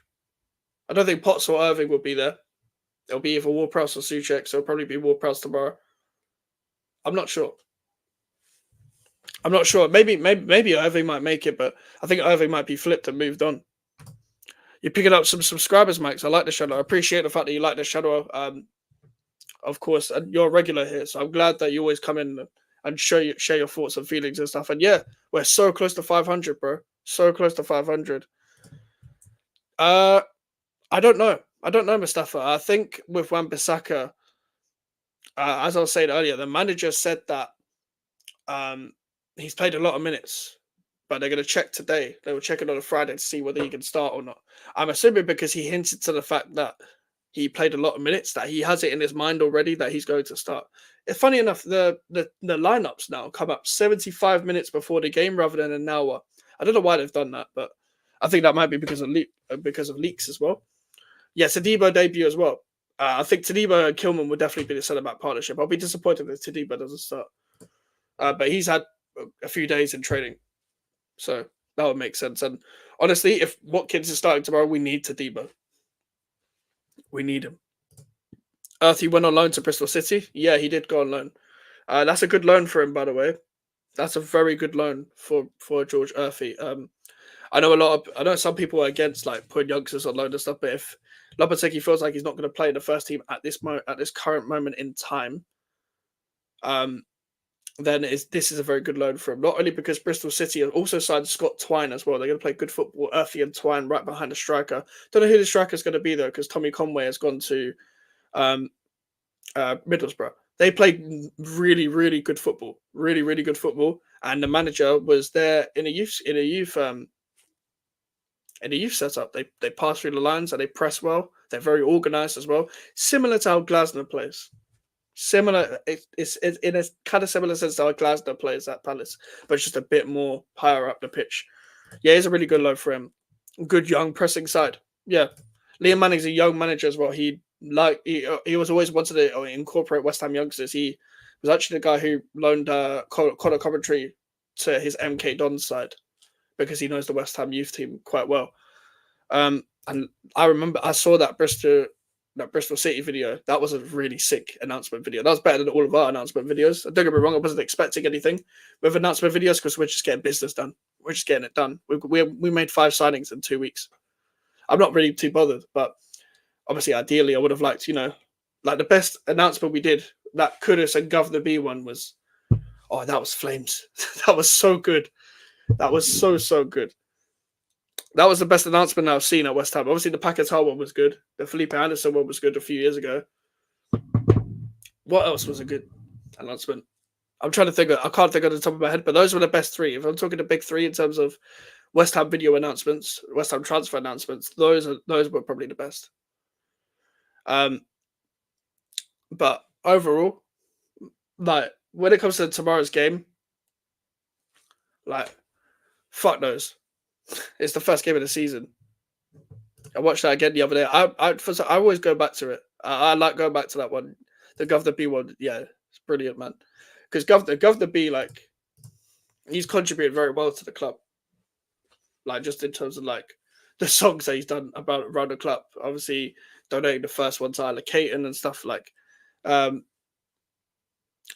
I don't think Potts or Irving will be there. It'll be either Ward-Prowse or Souček, so it'll probably be Ward-Prowse tomorrow. I'm not sure. Maybe Irving might make it, but I think Irving might be flipped and moved on. You're picking up some subscribers, Max. I like the channel. I appreciate the fact that you like the channel. Of course, and you're a regular here, so I'm glad that you always come in and share your thoughts and feelings and stuff. And yeah, we're so close to 500, bro. So close to 500. I don't know, Mustafa. I think with Wan-Bissaka, as I was saying earlier, the manager said that he's played a lot of minutes, but they're going to check today. They were checking on a Friday to see whether he can start or not. I'm assuming because he hinted to the fact that he played a lot of minutes, that he has it in his mind already that he's going to start. It's funny enough, the lineups now come up 75 minutes before the game rather than an hour. I don't know why they've done that, but I think that might be because of leaks as well. Yeah, Tadibo debut as well. I think Tadibo and Kilman would definitely be the centre-back partnership. I'll be disappointed if Tadibo doesn't start. But he's had a few days in training. So that would make sense. And honestly, if Watkins is starting tomorrow, we need Tadibo. We need him. Earthy went on loan to Bristol City. Yeah, he did go on loan. That's a good loan for him, by the way. That's a very good loan for George Earthy. I know some people are against like putting youngsters on loan and stuff, but if Lopetegui feels like he's not going to play in the first team at this current moment in time, um, then this is a very good loan for him. Not only because Bristol City have also signed Scott Twine as well. They're going to play good football. Earthy and Twine right behind the striker. Don't know who the striker is going to be though, because Tommy Conway has gone to um, Middlesbrough. They played really, really good football. Really, really good football. And the manager was there in a youth setup. They pass through the lines and they press well. They're very organised as well. Similar to how Glasner plays. Similar, it's in a kind of similar sense to how Glasner plays at Palace, but it's just a bit more higher up the pitch. Yeah, he's a really good loan for him. Good young pressing side. Yeah, Liam Manning's a young manager as well. He was always wanted to incorporate West Ham youngsters. He was actually the guy who loaned Connor Coventry to his MK Dons side because he knows the West Ham youth team quite well. And I remember I saw that Bristol City video. That was a really sick announcement video. That was better than all of our announcement videos. Don't get me wrong, I wasn't expecting anything with announcement videos because we're just getting business done. We're just getting it done. We made 5 signings in 2 weeks. I'm not really too bothered, but obviously, ideally, I would have liked, like the best announcement we did, that Kudus and Governor B one was, oh, that was flames. That was so good. That was so good. That was the best announcement I've seen at West Ham. Obviously, the Paquetá one was good. The Felipe Anderson one was good a few years ago. What else was a good announcement? I'm trying to think. I can't think on the top of my head, but those were the best 3. If I'm talking the big 3 in terms of West Ham video announcements, West Ham transfer announcements, those were probably the best. But overall, like when it comes to tomorrow's game, like fuck knows. It's the first game of the season. I watched that again the other day. I always go back to it. I like going back to that one, the Governor B one. Yeah, it's brilliant, man. Because Governor B, like, he's contributed very well to the club. Like just in terms of like the songs that he's done around the club. Obviously, donating the first one to Isla Caton and stuff like. And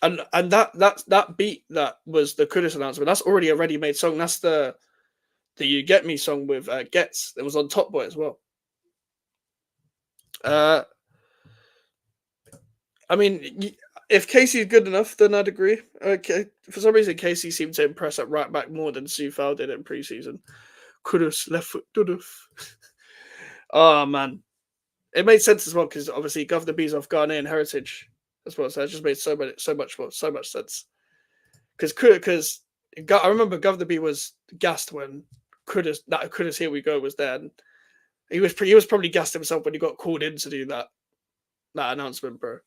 that beat that was the Kudus announcement. That's already a ready-made song. That's the You Get Me song with Getz. That was on Top Boy as well. I mean, if Casey's good enough, then I'd agree. Okay, for some reason, Casey seemed to impress at right back more than Sufal did in preseason. Kudus left foot, Duduf. Oh man, it made sense as well because obviously Governor B's off Ghanaian heritage as well, so it just made so much sense. Because I remember Governor B was gassed when Kudus Here We Go was there, and he was probably gassed himself when he got called in to do that announcement, bro.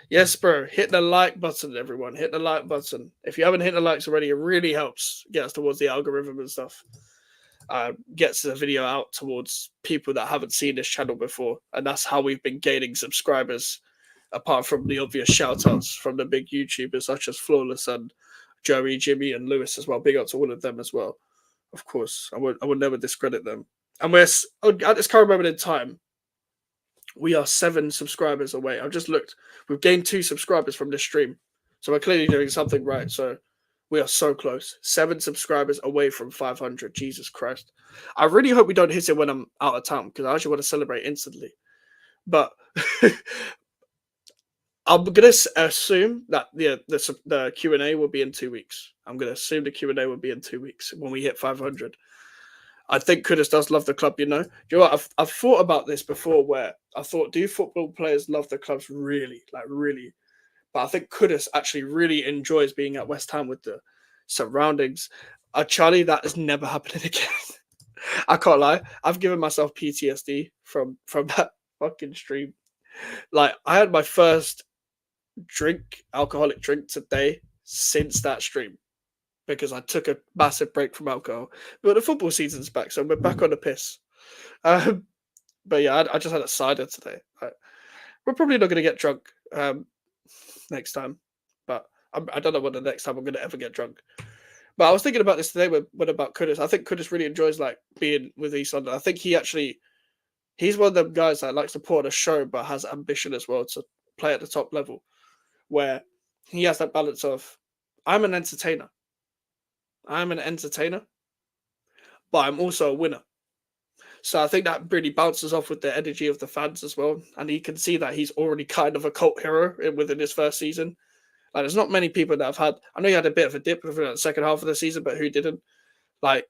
Yes, bro. Hit the like button, everyone. Hit the like button. If you haven't hit the likes already, it really helps get us towards the algorithm and stuff. Gets the video out towards people that haven't seen this channel before, and that's how we've been gaining subscribers. Apart from the obvious shout-outs from the big YouTubers such as Flawless and Joey, Jimmy, and Lewis as well. Big up to all of them as well. Of course, I would never discredit them. And we're at this current moment in time, we are 7 subscribers away. I've just looked. We've gained 2 subscribers from this stream, so we're clearly doing something right. So we are so close. 7 subscribers away from 500. Jesus Christ! I really hope we don't hit it when I'm out of town because I actually want to celebrate instantly. But I'm gonna assume that the Q&A will be in 2 weeks. I'm gonna assume the Q&A will be in 2 weeks when we hit 500. I think Kudus does love the club, you know. Do you know what? I've thought about this before where I thought, do football players love the clubs really? Like, really? But I think Kudus actually really enjoys being at West Ham with the surroundings. Charlie, that is never happening again. I can't lie. I've given myself PTSD from that fucking stream. Like, I had my first alcoholic drink today since that stream. Because I took a massive break from alcohol. But the football season's back, so we're back on the piss. But yeah, I just had a cider today. We're probably not going to get drunk next time. But I don't know when the next time I'm going to ever get drunk. But I was thinking about this today when about Kudus. I think Kudus really enjoys like being with East London. I think he's one of them guys that likes to put on a show but has ambition as well to play at the top level. Where he has that balance of, I'm an entertainer. but I'm also a winner. So I think that really bounces off with the energy of the fans as well. And you can see that he's already kind of a cult hero within his first season. Like, there's not many people that have had. I know he had a bit of a dip within the second half of the season, but who didn't? Like,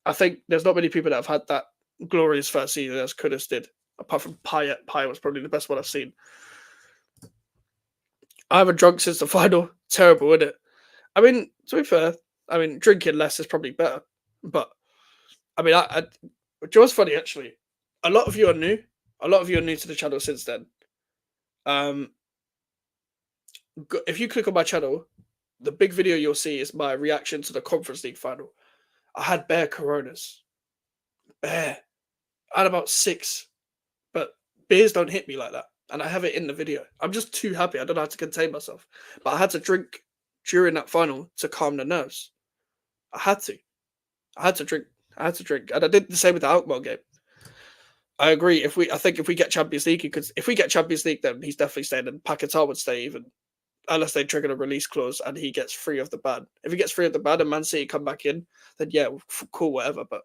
I think there's not many people that have had that glorious first season as Kudus did, apart from Payet. Payet was probably the best one I've seen. I haven't drunk since the final. Terrible, isn't it? I mean, to be fair, I mean, drinking less is probably better. But, I mean, do you know what's funny, actually? A lot of you are new. A lot of you are new to the channel since then. Um, if you click on my channel, the big video you'll see is my reaction to the Conference League final. I had bare Coronas. Bare. I had about 6. But beers don't hit me like that. And I have it in the video. I'm just too happy. I don't know how to contain myself. But I had to drink during that final to calm the nerves. I had to. I had to drink. I had to drink. And I did the same with the Alkmaar game. I agree. I think if we get Champions League, because if we get Champions League, then he's definitely staying, and Paquetá would stay even, unless they trigger a release clause and he gets free of the ban. If he gets free of the ban and Man City come back in, then yeah, cool, whatever. But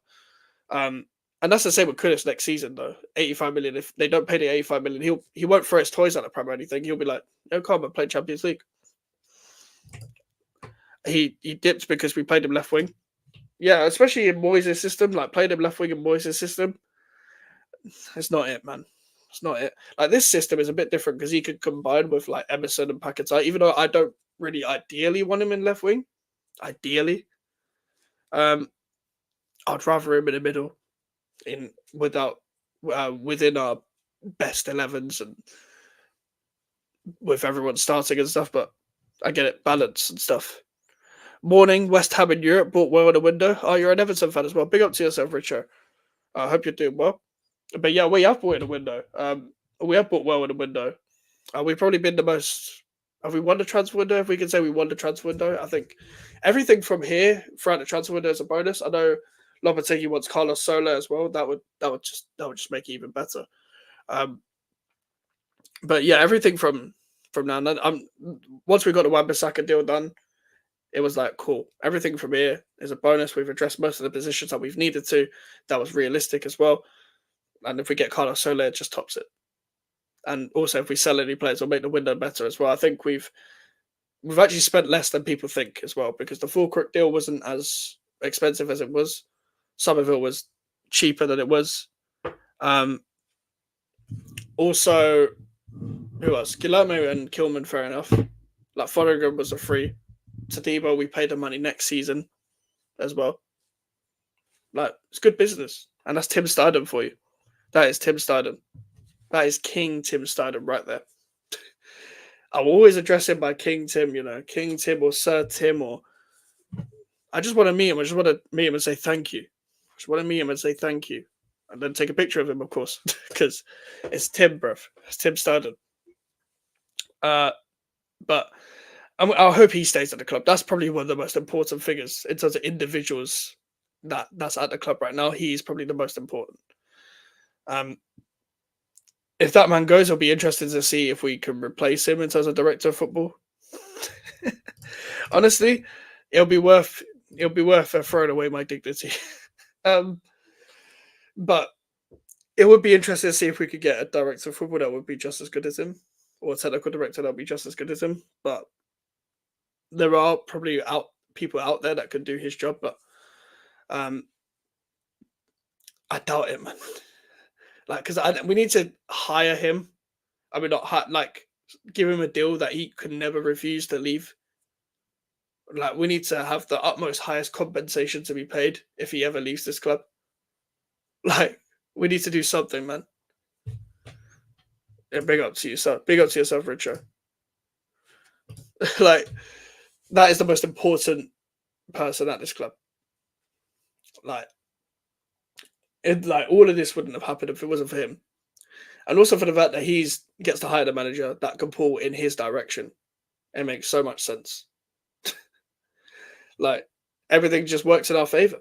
and that's the same with Kudus next season though. 85 million. If they don't pay the 85 million, he won't throw his toys at the Prem or anything. He'll be like, no, come and play Champions League. He dipped because we played him left wing. Yeah, especially in Moyes' system, like playing him left wing in Moyes' system. It's not it, man. It's not it. Like, this system is a bit different because he could combine with like Emerson and Paquetá, even though I don't really ideally want him in left wing. Ideally. I'd rather him in the middle, within our best 11s and with everyone starting and stuff, but I get it, balance and stuff. Morning, West Ham in Europe bought well in the window. Oh, you're an Everton fan as well. Big up to yourself, Richard. I hope you're doing well. But yeah, we have bought in the window. We have bought well in the window. We've probably been the most. Have we won the transfer window? If we can say we won the transfer window, I think everything from here throughout the transfer window is a bonus. I know Lopetegui wants Carlos Soler as well. That would just make it even better. But yeah, everything from now on. Once we got the Wan-Bissaka deal done, it was like, cool. Everything from here is a bonus. We've addressed most of the positions that we've needed to. That was realistic as well. And if we get Carlos Soler, it just tops it. And also, if we sell any players, we'll make the window better as well. I think we've actually spent less than people think as well, because the Fulkirk deal wasn't as expensive as it was. Somerville was cheaper than it was. Also, who else? Guillermo and Kilman, fair enough. Like, Fodegram was a free. Tadibo, we paid the money next season as well. Like, it's good business. And that's Tim Stidham for you. That is Tim Stidham. That is King Tim Stidham right there. I will always address him by King Tim, King Tim or Sir Tim, or I just want to meet him. I just want to meet him and say thank you. I just want to meet him and say thank you. And then take a picture of him, of course, because it's Tim, bruv. It's Tim Stidham. But I hope he stays at the club. That's probably one of the most important figures in terms of individuals that's at the club right now. He's probably the most important. If that man goes, I'll be interested to see if we can replace him in terms of director of football. Honestly, it'll be worth throwing away my dignity. But it would be interesting to see if we could get a director of football that would be just as good as him, or a technical director that would be just as good as him. But there are probably people out there that could do his job, but I doubt it, man. Like, because we need to hire him. I mean, give him a deal that he could never refuse to leave. Like, we need to have the utmost highest compensation to be paid if he ever leaves this club. Like, we need to do something, man. Yeah, big up to yourself. Big up to yourself, Richard. Like, that is the most important person at this club. Like, all of this wouldn't have happened if it wasn't for him. And also for the fact that he gets to hire the manager that can pull in his direction. It makes so much sense. Like, everything just works in our favour.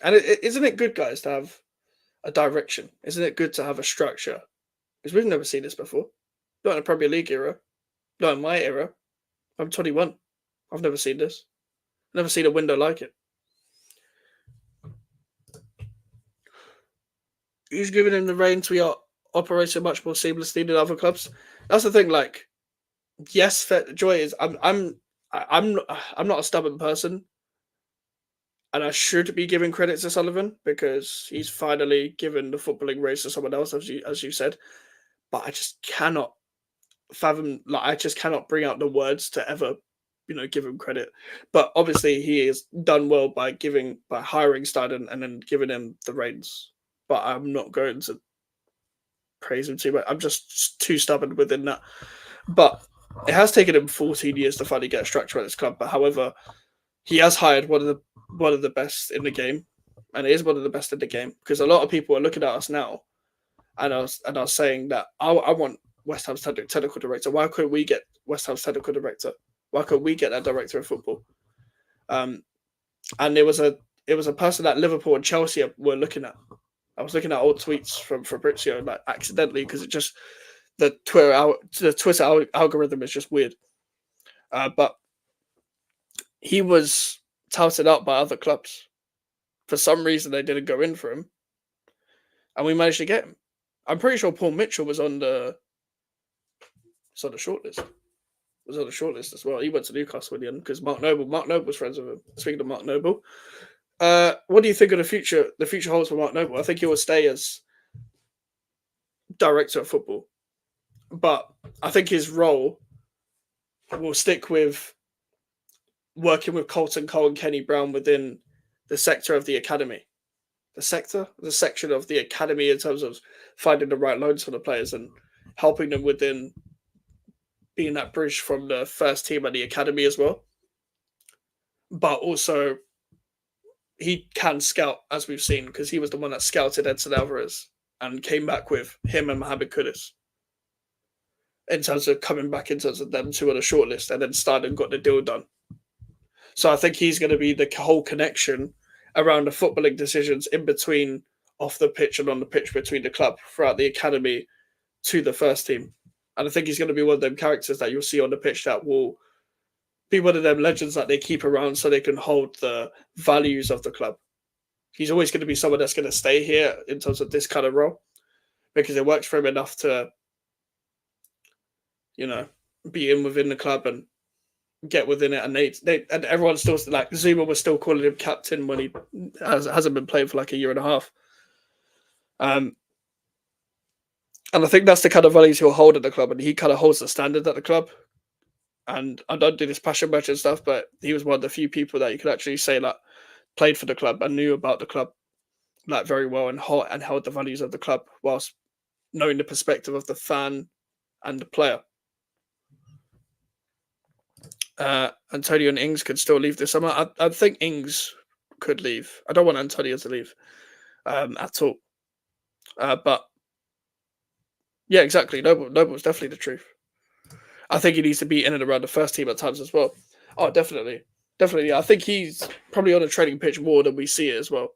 And isn't it good, guys, to have a direction? Isn't it good to have a structure? Because we've never seen this before. Not in the Premier League era. Not in my era. I'm 21. I've never seen this. Never seen a window like it. He's giving him the reins. We are operating much more seamlessly than other clubs. That's the thing. Like, yes, Joy is. I'm not a stubborn person, and I should be giving credit to Sullivan because he's finally given the footballing race to someone else, as you said. But I just cannot fathom. Like, I just cannot bring out the words to ever, give him credit. But obviously, he has done well by hiring Stein and then giving him the reins. But I'm not going to praise him too much. I'm just too stubborn within that. But it has taken him 14 years to finally get a structure at this club. But however, he has hired one of the best in the game, and it is one of the best in the game because a lot of people are looking at us now, and I was saying that I want West Ham's technical director. Why couldn't we get West Ham's technical director? Why couldn't we get that director of football? And it was a person that Liverpool and Chelsea were looking at. I was looking at old tweets from Fabrizio, like accidentally, because it just the Twitter algorithm is just weird. But he was touted up by other clubs. For some reason, they didn't go in for him, and we managed to get him. I'm pretty sure Paul Mitchell was on the shortlist. Was on the shortlist as well. He went to Newcastle in the end because Mark Noble was friends with him. Speaking of Mark Noble, what do you think of the future? The future holds for Mark Noble. I think he will stay as director of football, but I think his role will stick with working with Colton Cole and Kenny Brown within the sector of the academy. The section of the academy in terms of finding the right loans for the players and helping them within being that bridge from the first team and the academy as well. But also, he can scout, as we've seen, because he was the one that scouted Edson Alvarez and came back with him and Mohamed Kudus in terms of coming back in terms of them two on a shortlist and then started and got the deal done. So I think he's going to be the whole connection around the footballing decisions in between off the pitch and on the pitch between the club throughout the academy to the first team. And I think he's going to be one of them characters that you'll see on the pitch that will be one of them legends that they keep around so they can hold the values of the club. He's always going to be someone that's going to stay here in terms of this kind of role because it works for him enough to, be in within the club and get within it. And they and everyone's still like Zuma was still calling him captain when he hasn't been playing for like a year and a half. And I think that's the kind of values he'll hold at the club, and he kind of holds the standard at the club. And I don't do this passion match and stuff, but he was one of the few people that you could actually say that played for the club and knew about the club like very well and held the values of the club whilst knowing the perspective of the fan and the player. Antonio and Ings could still leave this summer. I think Ings could leave. I don't want Antonio to leave at all. But yeah, exactly. Noble's definitely the truth. I think he needs to be in and around the first team at times as well. Oh, definitely. Definitely. I think he's probably on a training pitch more than we see it as well.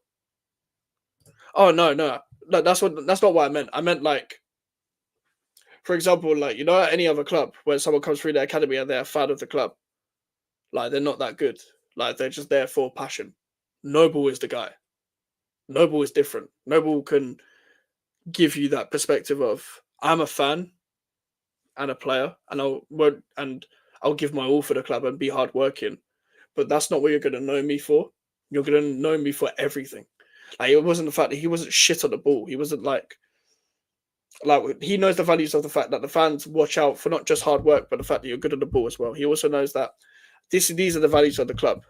Oh, no. That's not what I meant. I meant like, for example, like, at any other club where someone comes through their academy and they're a fan of the club, like, they're not that good. Like, they're just there for passion. Noble is the guy. Noble is different. Noble can give you that perspective of, I'm a fan and a player, and I'll give my all for the club and be hardworking. But that's not what you're going to know me for. You're going to know me for everything. Like, it wasn't the fact that he wasn't shit on the ball. He wasn't like he knows the values of the fact that the fans watch out for not just hard work, but the fact that you're good on the ball as well. He also knows that these are the values of the club.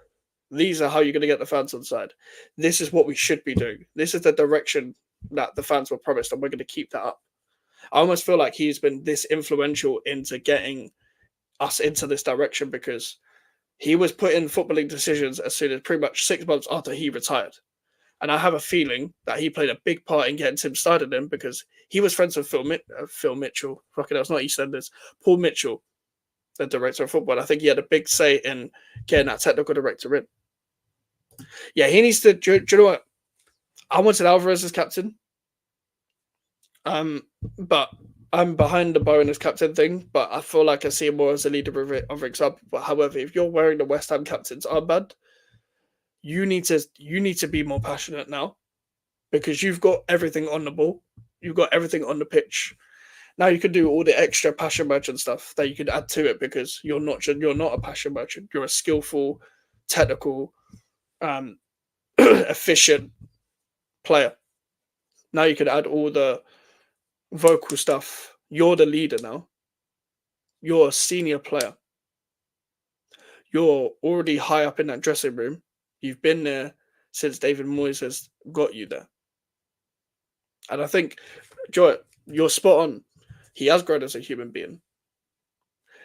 These are how you're going to get the fans on side. This is what we should be doing. This is the direction that the fans were promised, and we're going to keep that up. I almost feel like he's been this influential into getting us into this direction because he was put in footballing decisions as soon as pretty much 6 months after he retired. And I have a feeling that he played a big part in getting Tim started in because he was friends with Phil Mitchell. Fucking hell, it's not EastEnders. Paul Mitchell, the director of football. I think he had a big say in getting that technical director in. Yeah, he needs to. Do you know what? I wanted Alvarez as captain. But I'm behind the Bowen as captain thing. But I feel like I see him more as a leader of example. But however, if you're wearing the West Ham captain's armband, you need to be more passionate now. because you've got everything on the ball, you've got everything on the pitch. Now you can do all the extra passion merchant stuff that you could add to it because you're not a passion merchant. You're a skillful, technical, efficient player. Now you can add all the vocal stuff. You're the leader now. You're a senior player. You're already high up in that dressing room. You've been there since David Moyes has got you there. And I think, Joy, you're spot on. He has grown as a human being.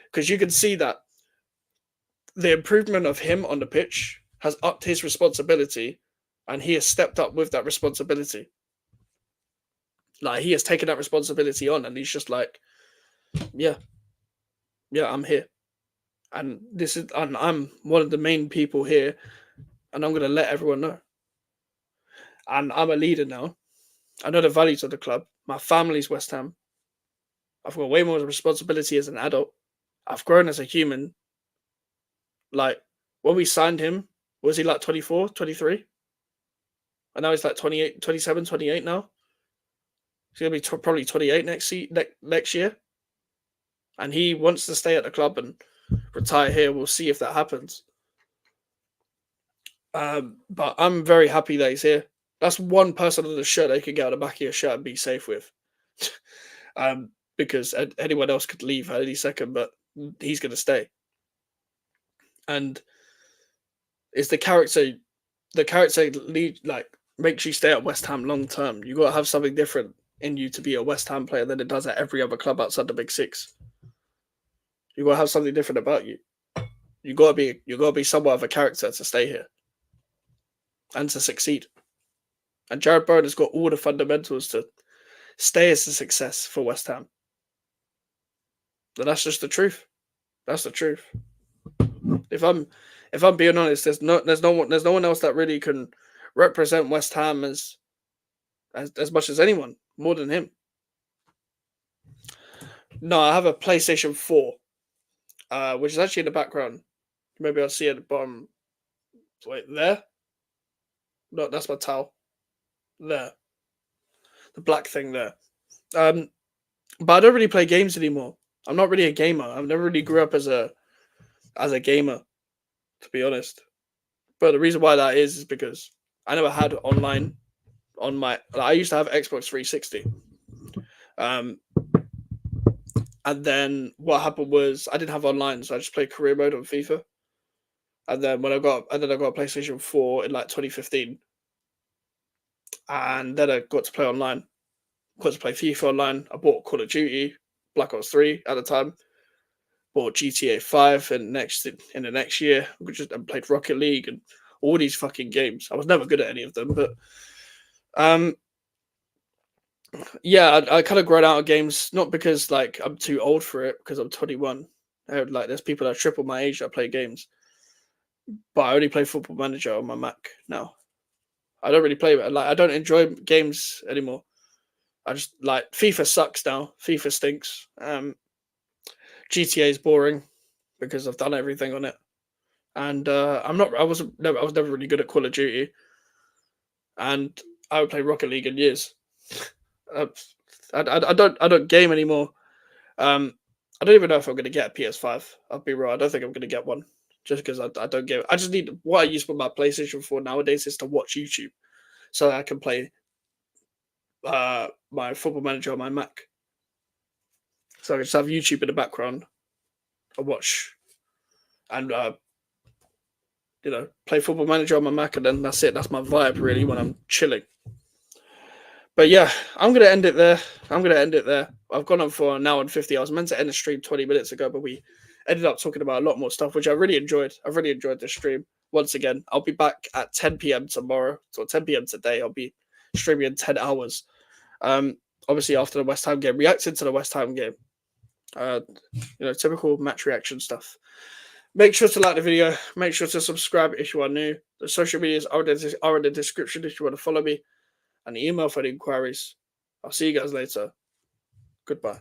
Because you can see that the improvement of him on the pitch has upped his responsibility, and he has stepped up with that responsibility. Like, he has taken that responsibility on, and he's just like, yeah, I'm here. And I'm one of the main people here, and I'm going to let everyone know. And I'm a leader now. I know the values of the club. My family's West Ham. I've got way more responsibility as an adult. I've grown as a human. Like, when we signed him, was he like 24, 23? And now he's like 28, 27, 28 now. He's going to be probably 28 next year. And he wants to stay at the club and retire here. We'll see if that happens. But I'm very happy that he's here. That's one person on the shirt they could get on the back of your shirt and be safe with. Because anyone else could leave at any second, but he's going to stay. And it's the character makes you stay at West Ham long term. You got to have something different in you to be a West Ham player than it does at every other club outside the Big Six. You got to have something different about you. You got to be somewhat of a character to stay here and to succeed. And Jared Bowen has got all the fundamentals to stay as a success for West Ham. And that's just the truth. That's the truth. If I'm being honest, there's no one else that really can represent West Ham as much as anyone, more than him. No, I have a PlayStation 4, which is actually in the background. Maybe I'll see it at the bottom. Wait, there? No, that's my towel. There. The black thing there. But I don't really play games anymore. I'm not really a gamer. I've never really grew up as a gamer, to be honest. But the reason why that is because I never had online on my. I used to have Xbox 360. And then what happened was I didn't have online, so I just played career mode on FIFA. And then I got a PlayStation 4 in like 2015. And then I got to play online. Got to play FIFA online. I bought Call of Duty, Black Ops 3 at the time. Bought GTA 5 in the next year. I played Rocket League and all these fucking games. I was never good at any of them, but yeah, I kind of grown out of games, not because like I'm too old for it, because I'm 21. There's people that are triple my age that play games, but I only play Football Manager on my Mac now. I don't really play it. Like, I don't enjoy games anymore. I just like FIFA sucks now. FIFA stinks. GTA is boring because I've done everything on it, and I was never really good at Call of Duty, and I would play Rocket League in years. I don't game anymore. I don't even know if I'm going to get a PS5. I'll be real. I don't think I'm going to get one just because I don't get. I just need what I use for my PlayStation 4 nowadays is to watch YouTube, so that I can play my Football Manager on my Mac. So I can just have YouTube in the background and watch and play Football Manager on my Mac, and then that's it. That's my vibe really when I'm chilling. But yeah, I'm going to end it there. I've gone on for an hour and 50. I was meant to end the stream 20 minutes ago, but we ended up talking about a lot more stuff, which I really enjoyed. I've really enjoyed this stream. Once again, I'll be back at 10 p.m. tomorrow. So 10 p.m. today, I'll be streaming in 10 hours. Obviously, after the West Ham game, reacting to the West Ham game. Typical match reaction stuff. Make sure to like the video. Make sure to subscribe if you are new. The social medias are in the description if you want to follow me. And the email for the inquiries. I'll see you guys later. Goodbye.